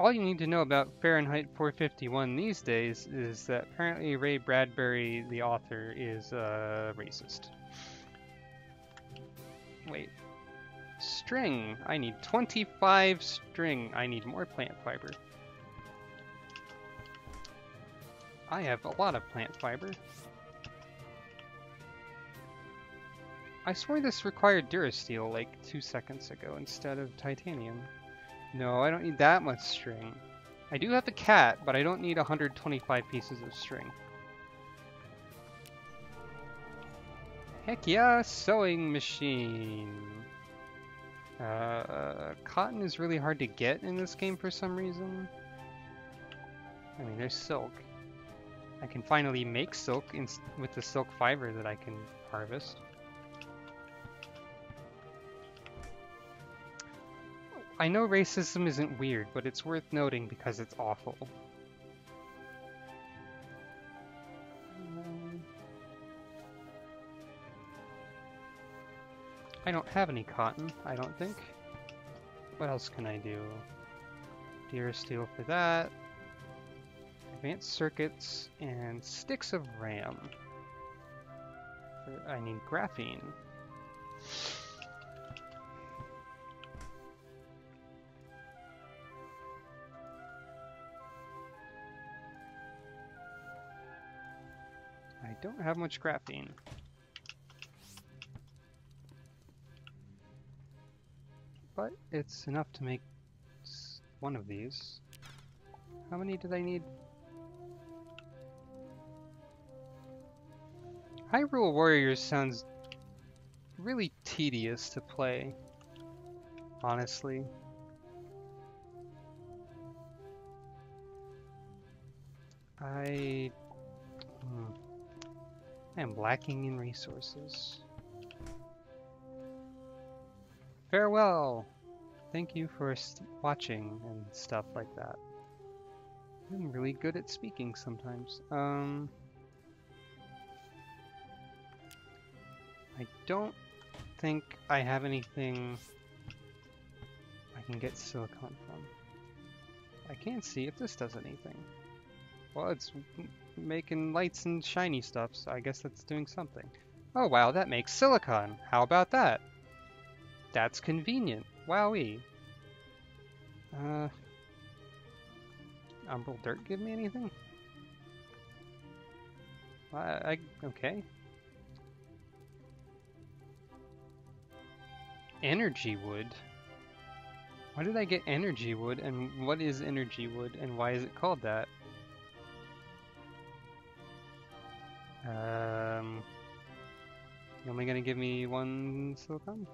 All you need to know about Fahrenheit 451 these days is that apparently Ray Bradbury, the author, is racist. Wait. String. I need 25 string. I need more plant fiber. I have a lot of plant fiber. I swore this required Durasteel like 2 seconds ago instead of titanium. No, I don't need that much string. I do have the cat, but I don't need 125 pieces of string. Heck yeah, sewing machine. Cotton is really hard to get in this game for some reason. I mean, there's silk. I can finally make silk with the silk fiber that I can harvest. I know racism isn't weird, but it's worth noting because it's awful. I don't have any cotton, I don't think. What else can I do? Durasteel for that. Advanced circuits and sticks of RAM. I need graphene. I don't have much graphene. But it's enough to make one of these. How many did I need? Hyrule Warriors sounds really tedious to play, honestly. I am lacking in resources. Farewell! Thank you for watching and stuff like that. I'm really good at speaking sometimes. I don't think I have anything I can get silicon from. I can't see if this does anything. Well, it's making lights and shiny stuff, so I guess that's doing something. Oh wow, that makes silicon! How about that? That's convenient. Wowee. Umbral Dirt give me anything? Okay. Energy wood? Why did I get energy wood, and what is energy wood, and why is it called that? You only gonna give me one silicon?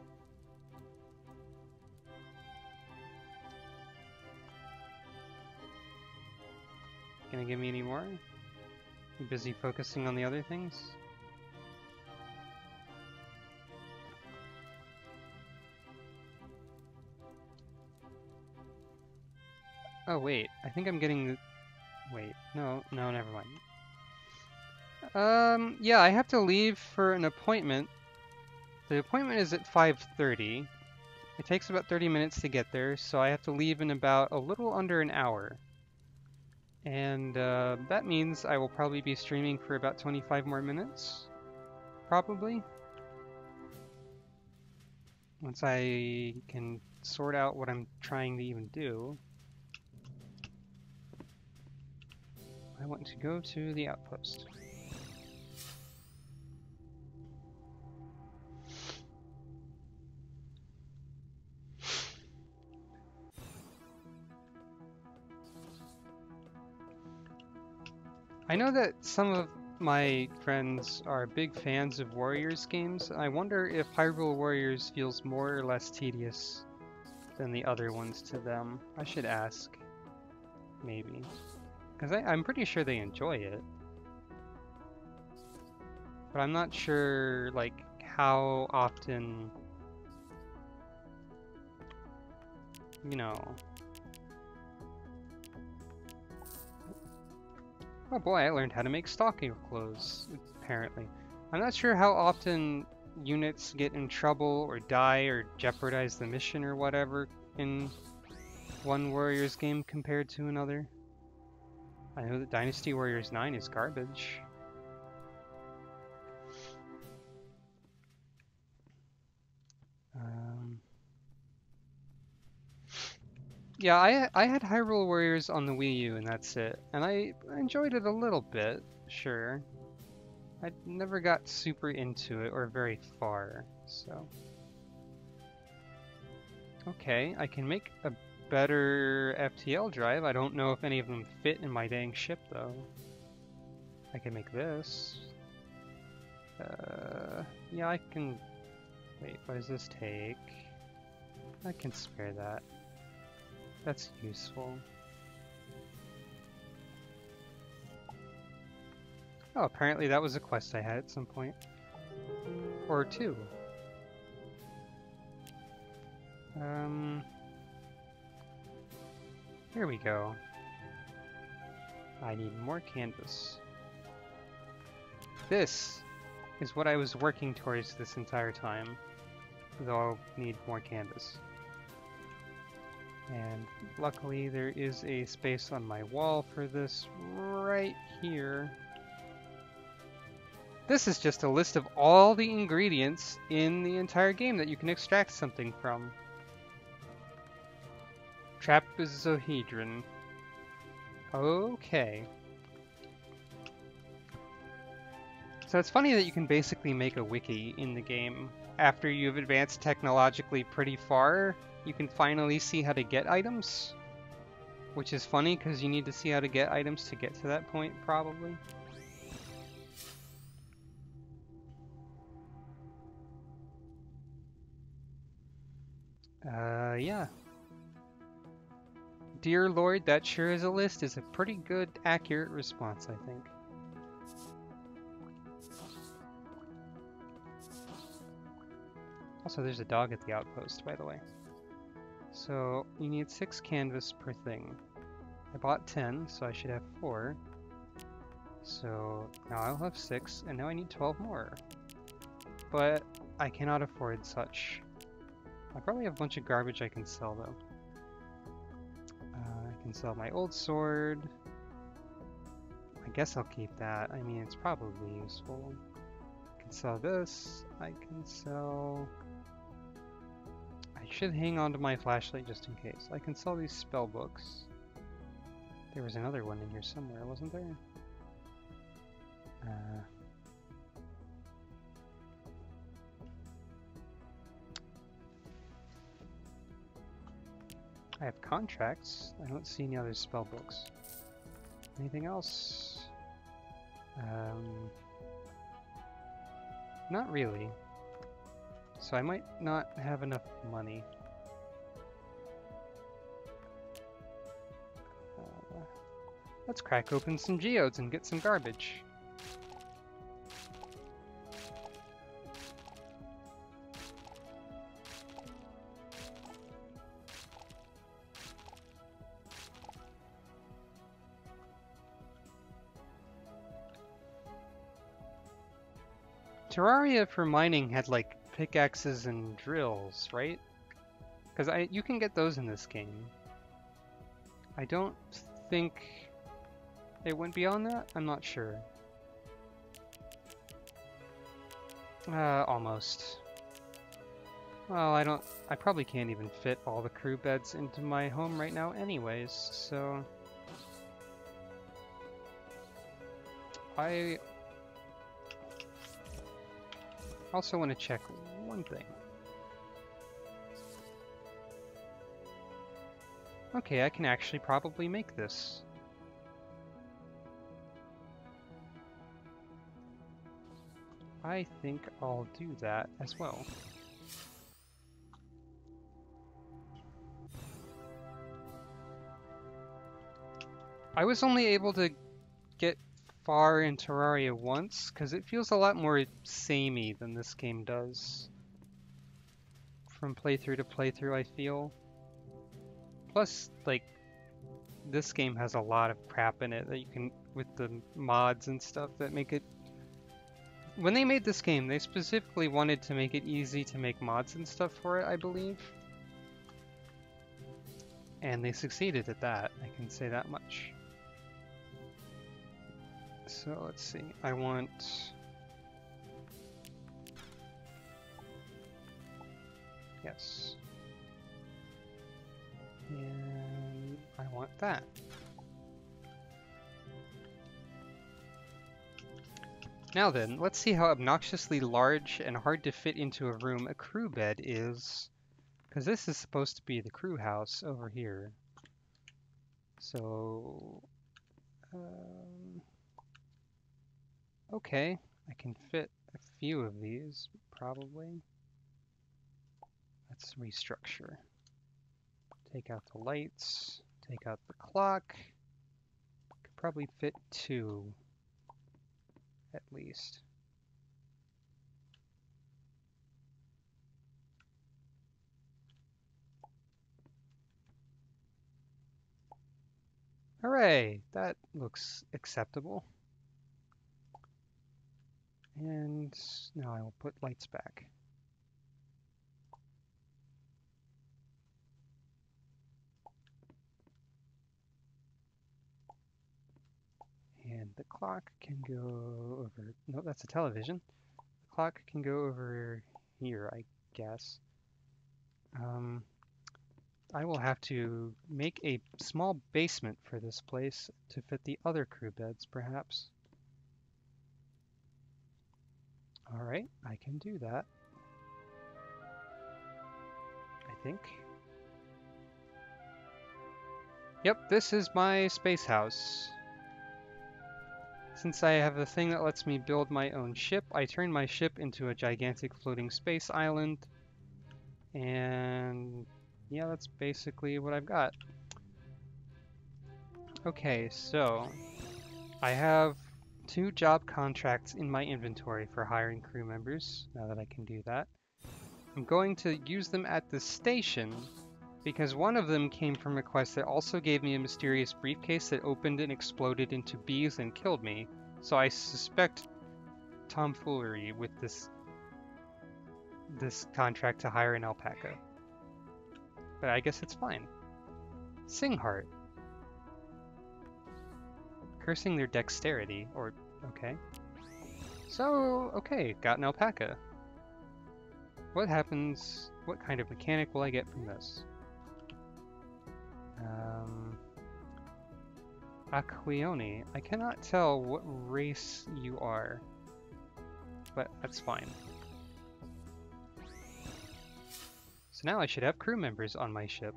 Gonna give me any more? You busy focusing on the other things? Oh wait, I think I'm getting Wait, no, never mind. Yeah, I have to leave for an appointment. The appointment is at 5:30. It takes about 30 minutes to get there, so I have to leave in about a little under an hour. And that means I will probably be streaming for about 25 more minutes. Probably. Once I can sort out what I'm trying to even do. I want to go to the outpost. I know that some of my friends are big fans of Warriors games. I wonder if Hyrule Warriors feels more or less tedious than the other ones to them. I should ask. Maybe. Because I'm pretty sure they enjoy it. But I'm not sure, like, how often, you know. Oh boy, I learned how to make stocking clothes, apparently. I'm not sure how often units get in trouble or die or jeopardize the mission or whatever in one Warriors game compared to another. I know that Dynasty Warriors 9 is garbage. Yeah, I had Hyrule Warriors on the Wii U and that's it. And I enjoyed it a little bit, sure. I never got super into it or very far, so. Okay, I can make a better FTL drive. I don't know if any of them fit in my dang ship though. I can make this. Yeah, I can. Wait, what does this take? I can spare that. That's useful. Oh, apparently that was a quest I had at some point. Or two. Here we go. I need more canvas. This is what I was working towards this entire time, though I'll need more canvas. And luckily there is a space on my wall for this right here. This is just a list of all the ingredients in the entire game that you can extract something from. Trapezohedron. Okay. So it's funny that you can basically make a wiki in the game. After you've advanced technologically pretty far, you can finally see how to get items. Which is funny because you need to see how to get items to get to that point, probably. Yeah. Dear Lord, that sure is a list is a pretty good, accurate response, I think. Also, there's a dog at the outpost, by the way. So, you need 6 canvas per thing. I bought 10, so I should have 4. So, now I'll have 6, and now I need 12 more. But, I cannot afford such. I probably have a bunch of garbage I can sell, though. I can sell my old sword. I guess I'll keep that. I mean, it's probably useful. I can sell this. I can sell... I should hang on to my flashlight just in case. I can sell these spell books. There was another one in here somewhere, wasn't there? I have contracts. I don't see any other spell books. Anything else? Not really. So I might not have enough money. Let's crack open some geodes and get some garbage. Terraria for mining had like pickaxes and drills, right? Because you can get those in this game. I don't think it went beyond that. I'm not sure. Almost. Well, I probably can't even fit all the crew beds into my home right now anyways, so... I also want to check one thing. Okay, I can actually probably make this. I think I'll do that as well. I was only able to get far in Terraria once, because it feels a lot more samey than this game does. From playthrough to playthrough, I feel. Plus, like, this game has a lot of crap in it that you can, with the mods and stuff that make it... When they made this game, they specifically wanted to make it easy to make mods and stuff for it, I believe. And they succeeded at that, I can say that much. So let's see, I want... Yes. And I want that. Now then, let's see how obnoxiously large and hard to fit into a room a crew bed is. Because this is supposed to be the crew house over here. So... okay, I can fit a few of these, probably. Let's restructure. Take out the lights, take out the clock. Could probably fit 2, at least. Hooray! That looks acceptable. And now I will put lights back. And the clock can go over... No, that's a television. The clock can go over here, I guess. I will have to make a small basement for this place to fit the other crew beds, perhaps. Alright, I can do that. I think. Yep, this is my space house. Since I have a thing that lets me build my own ship, I turn my ship into a gigantic floating space island. And yeah, that's basically what I've got. Okay, so I have 2 job contracts in my inventory for hiring crew members, now that I can do that. I'm going to use them at the station because one of them came from a quest that also gave me a mysterious briefcase that opened and exploded into bees and killed me. So I suspect tomfoolery with this contract to hire an alpaca. But I guess it's fine. Singheart. Cursing their dexterity, or okay. So, okay, got an alpaca. What happens, what kind of mechanic will I get from this? Acquione. I cannot tell what race you are, but that's fine. So now I should have crew members on my ship.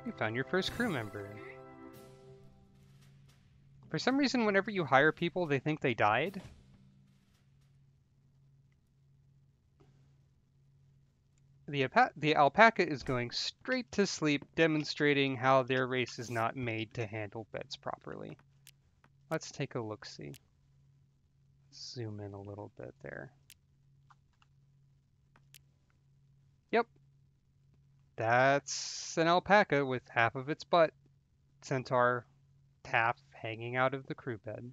You found your first crew member. For some reason, whenever you hire people, they think they died. The alpaca is going straight to sleep, demonstrating how their race is not made to handle beds properly. Let's take a look-see. Zoom in a little bit there. Yep. That's an alpaca with half of its butt, centaur, half hanging out of the crew bed.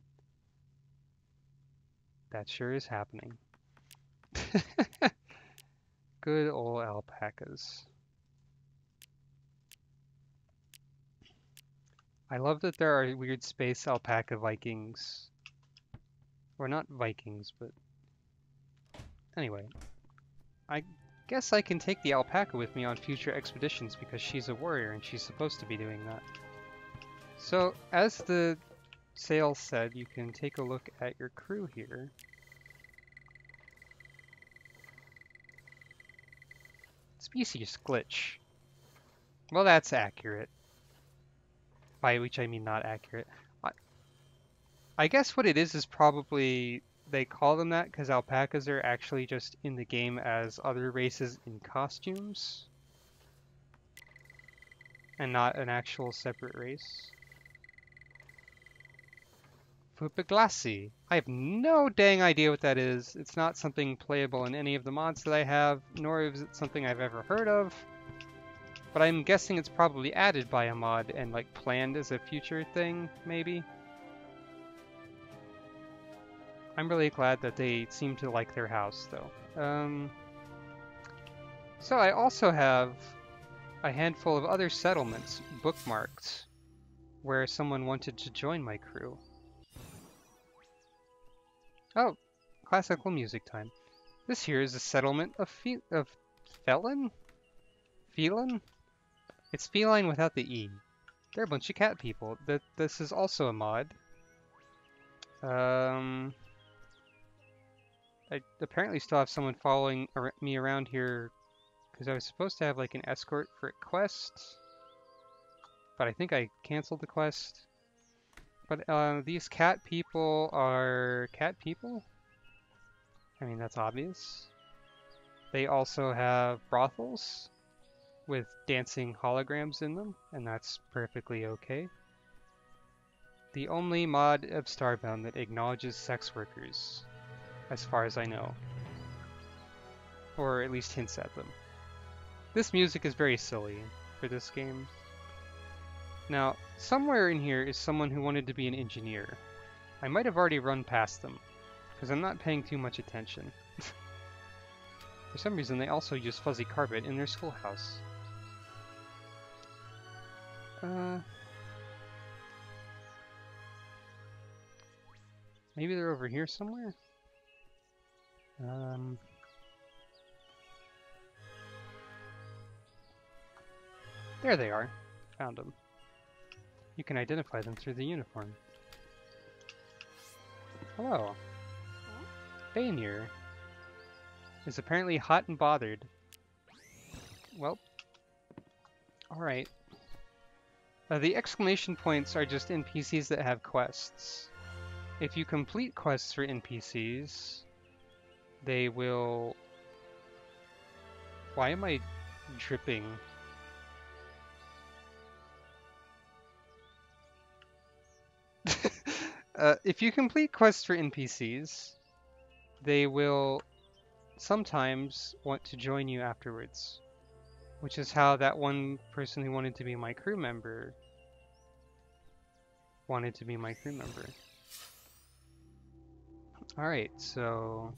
That sure is happening. Good old alpacas. I love that there are weird space alpaca Vikings. Or not Vikings, but anyway. I guess I can take the alpaca with me on future expeditions because she's a warrior and she's supposed to be doing that. So, as the sail said, you can take a look at your crew here. Species glitch. Well, that's accurate. By which I mean not accurate. I guess what it is probably they call them that because alpacas are actually just in the game as other races in costumes. And not an actual separate race. Fupiglassi. I have no dang idea what that is. It's not something playable in any of the mods that I have, nor is it something I've ever heard of. But I'm guessing it's probably added by a mod and like planned as a future thing, maybe. I'm really glad that they seem to like their house, though. So I also have a handful of other settlements bookmarked where someone wanted to join my crew. Oh, classical music time. This here is a settlement of Felon? Feline? It's feline without the E. They're a bunch of cat people. This is also a mod. I apparently still have someone following me around here because I was supposed to have like an escort for a quest, but I think I canceled the quest. But these cat people are cat people? I mean, that's obvious. They also have brothels with dancing holograms in them, and that's perfectly okay. The only mod of Starbound that acknowledges sex workers, as far as I know. Or at least hints at them. This music is very silly for this game. Now, somewhere in here is someone who wanted to be an engineer. I might have already run past them, because I'm not paying too much attention. For some reason, they also use fuzzy carpet in their schoolhouse. Maybe they're over here somewhere? There they are. Found them. You can identify them through the uniform. Hello. Baynir is apparently hot and bothered. Well, alright. The exclamation points are just NPCs that have quests. If you complete quests for NPCs, they will... Why am I dripping? If you complete quests for NPCs, they will sometimes want to join you afterwards. Which is how that one person who wanted to be my crew member wanted to be my crew member. Alright, so...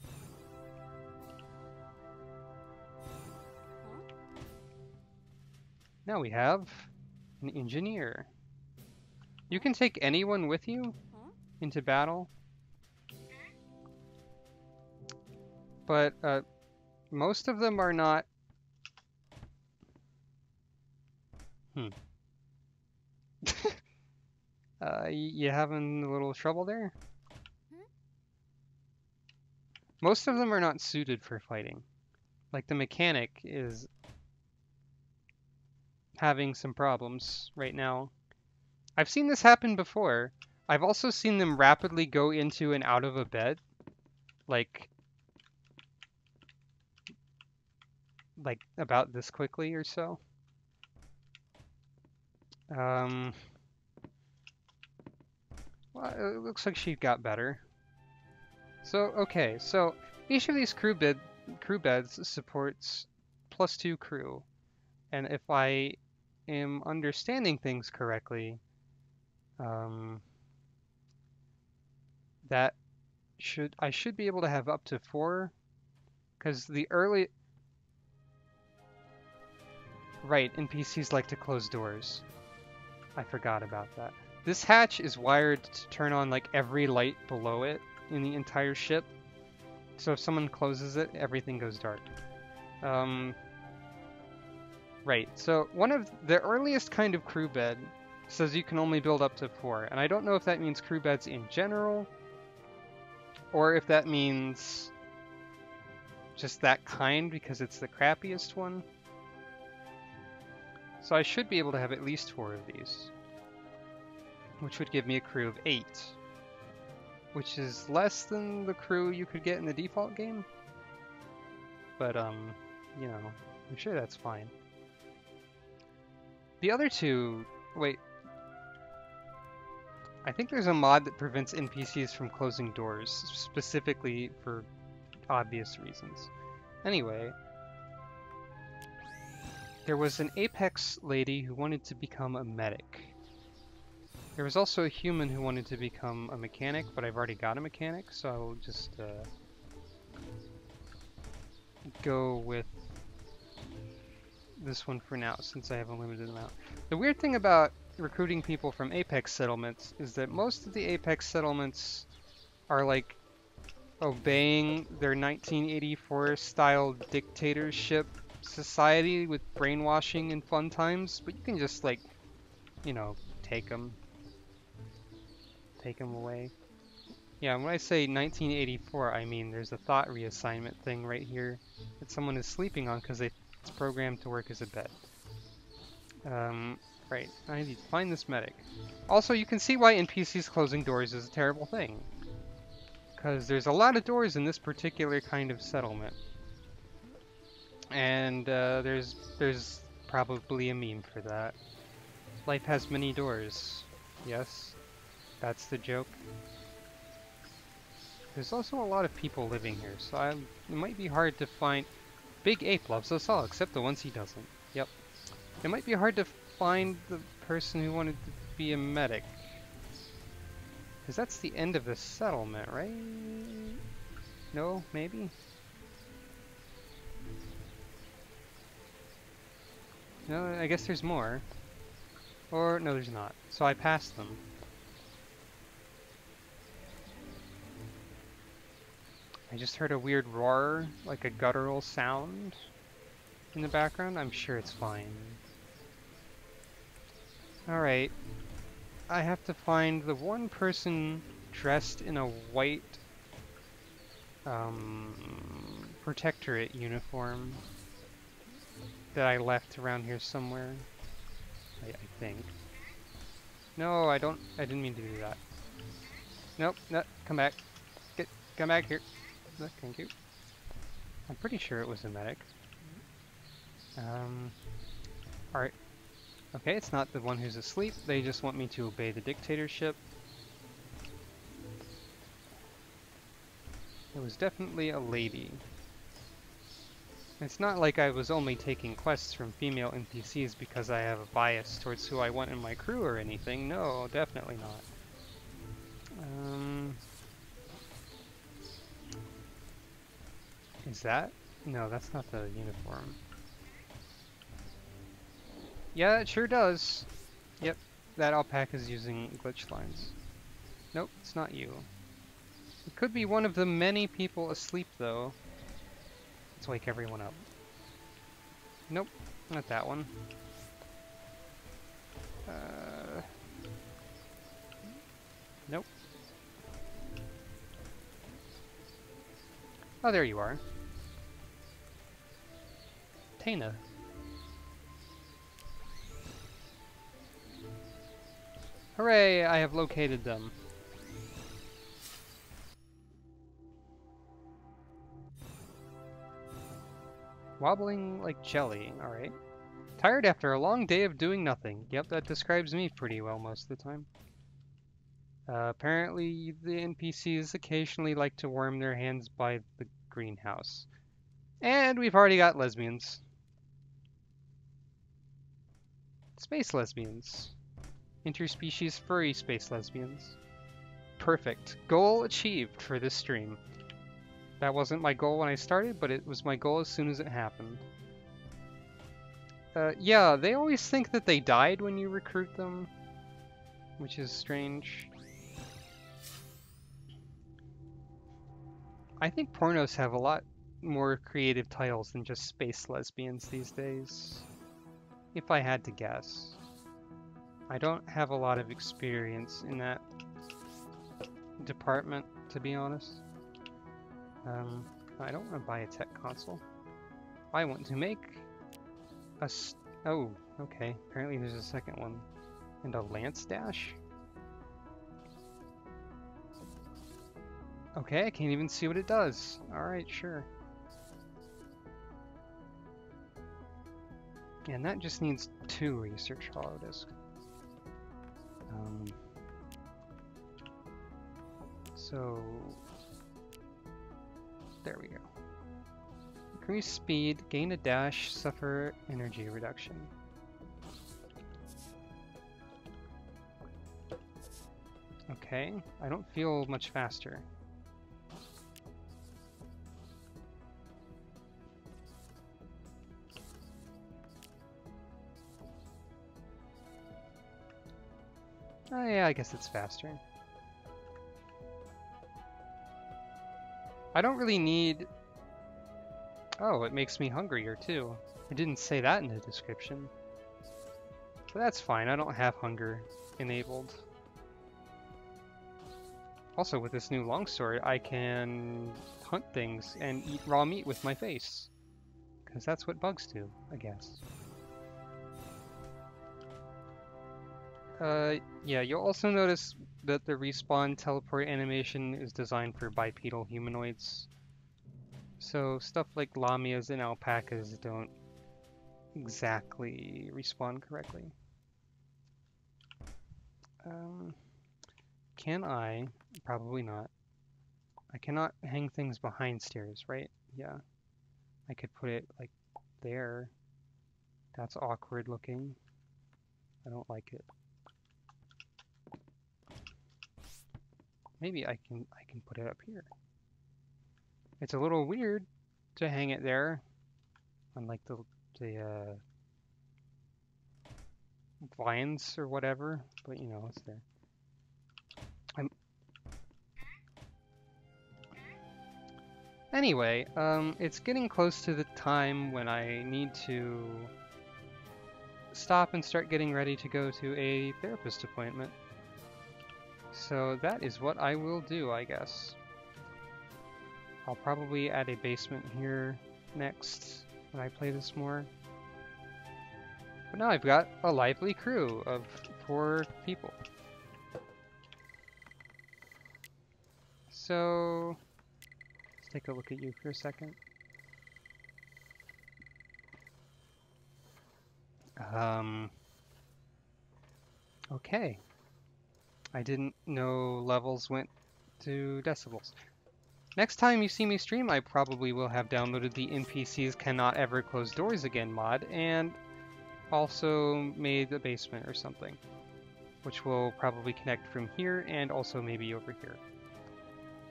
Now we have an engineer. You can take anyone with you into battle. But most of them are not... You having a little trouble there? Most of them are not suited for fighting. Like the mechanic is having some problems right now. I've seen this happen before. I've also seen them rapidly go into and out of a bed. Like about this quickly or so. Well, it looks like she got better. So, okay, so each of these crew beds supports +2 crew. And if I am understanding things correctly, that I should be able to have up to 4, because the early... Right, NPCs like to close doors. I forgot about that. This hatch is wired to turn on like every light below it in the entire ship. So if someone closes it, everything goes dark. Right, so one of the earliest kind of crew bed says you can only build up to 4, and I don't know if that means crew beds in general, or if that means just that kind because it's the crappiest one. So I should be able to have at least 4 of these, which would give me a crew of 8, which is less than the crew you could get in the default game. But, you know, I'm sure that's fine. The other two, wait. I think there's a mod that prevents NPCs from closing doors, specifically for obvious reasons. Anyway, there was an Apex lady who wanted to become a medic. There was also a human who wanted to become a mechanic, but I've already got a mechanic, so I'll just go with this one for now, since I have a limited amount. The weird thing about recruiting people from Apex settlements is that most of the Apex settlements are like obeying their 1984 style dictatorship society with brainwashing and fun times, but you can just like, you know, take them away. Yeah, when I say 1984, I mean there's a thought reassignment thing right here that someone is sleeping on because it's programmed to work as a bed. Right, I need to find this medic. Also, you can see why NPCs closing doors is a terrible thing, because there's a lot of doors in this particular kind of settlement. And there's probably a meme for that. Life has many doors. Yes, that's the joke. There's also a lot of people living here, so it might be hard to find... Big Ape loves us all, except the ones he doesn't. Yep. It might be hard to find the person who wanted to be a medic. Because that's the end of the settlement, right? No? Maybe? No, I guess there's more. Or, no, there's not. So I passed them. I just heard a weird roar, like a guttural sound in the background. I'm sure it's fine. Alright. I have to find the one person dressed in a white protectorate uniform that I left around here somewhere. I think. No, I didn't mean to do that. Nope, no, come back. Come back here. Thank you. I'm pretty sure it was a medic. Alright. Okay, it's not the one who's asleep. They just want me to obey the dictatorship. It was definitely a lady. It's not like I was only taking quests from female NPCs because I have a bias towards who I want in my crew or anything. No, definitely not. Is that? No, that's not the uniform. Yeah, it sure does. Yep, that alpaca's using glitch lines. Nope, it's not you. It could be one of the many people asleep, though. Let's wake everyone up. Nope, not that one. Nope. Oh, there you are. Tana. Hooray, I have located them. Wobbling like jelly, alright. Tired after a long day of doing nothing. Yep, that describes me pretty well most of the time. Apparently the NPCs occasionally like to warm their hands by the greenhouse. And we've already got lesbians. Space lesbians. Interspecies furry space lesbians. Perfect. Goal achieved for this stream. That wasn't my goal when I started, but it was my goal as soon as it happened. Yeah, they always think that they died when you recruit them, which is strange. I think pornos have a lot more creative titles than just space lesbians these days, if I had to guess. I don't have a lot of experience in that department, to be honest. I don't want to buy a tech console. I want to make a... Oh, okay. Apparently there's a second one. And a lance dash? Okay, I can't even see what it does. Alright, sure. And that just needs 2 research hollow disk. So there we go. Increase speed, gain a dash, suffer energy reduction. Okay, I don't feel much faster. Oh yeah, I guess it's faster. I don't really need... Oh, it makes me hungrier too. I didn't say that in the description. But that's fine, I don't have hunger enabled. Also, with this new longsword, I can hunt things and eat raw meat with my face. Because that's what bugs do, I guess. Yeah, you'll also notice that the respawn teleport animation is designed for bipedal humanoids. So stuff like lamias and alpacas don't exactly respawn correctly. Can I? Probably not. I cannot hang things behind stairs, right? Yeah. I could put it like there. That's awkward looking. I don't like it. Maybe I can put it up here. It's a little weird to hang it there, unlike the vines or whatever, but you know, it's there. Anyway, it's getting close to the time when I need to stop and start getting ready to go to a therapist appointment. So that is what I will do, I guess. I'll probably add a basement here next when I play this more. But now I've got a lively crew of 4 people. So let's take a look at you for a second. Okay. I didn't know levels went to decibels. Next time you see me stream, I probably will have downloaded the NPCs Cannot Ever Close Doors Again mod, and also made a basement or something, which will probably connect from here and also maybe over here.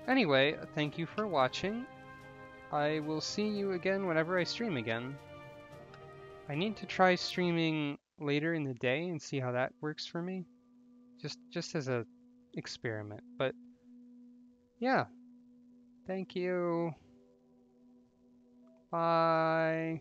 Anyway, thank you for watching. I will see you again whenever I stream again. I need to try streaming later in the day and see how that works for me. Just as a experiment. But yeah. Thank you. Bye.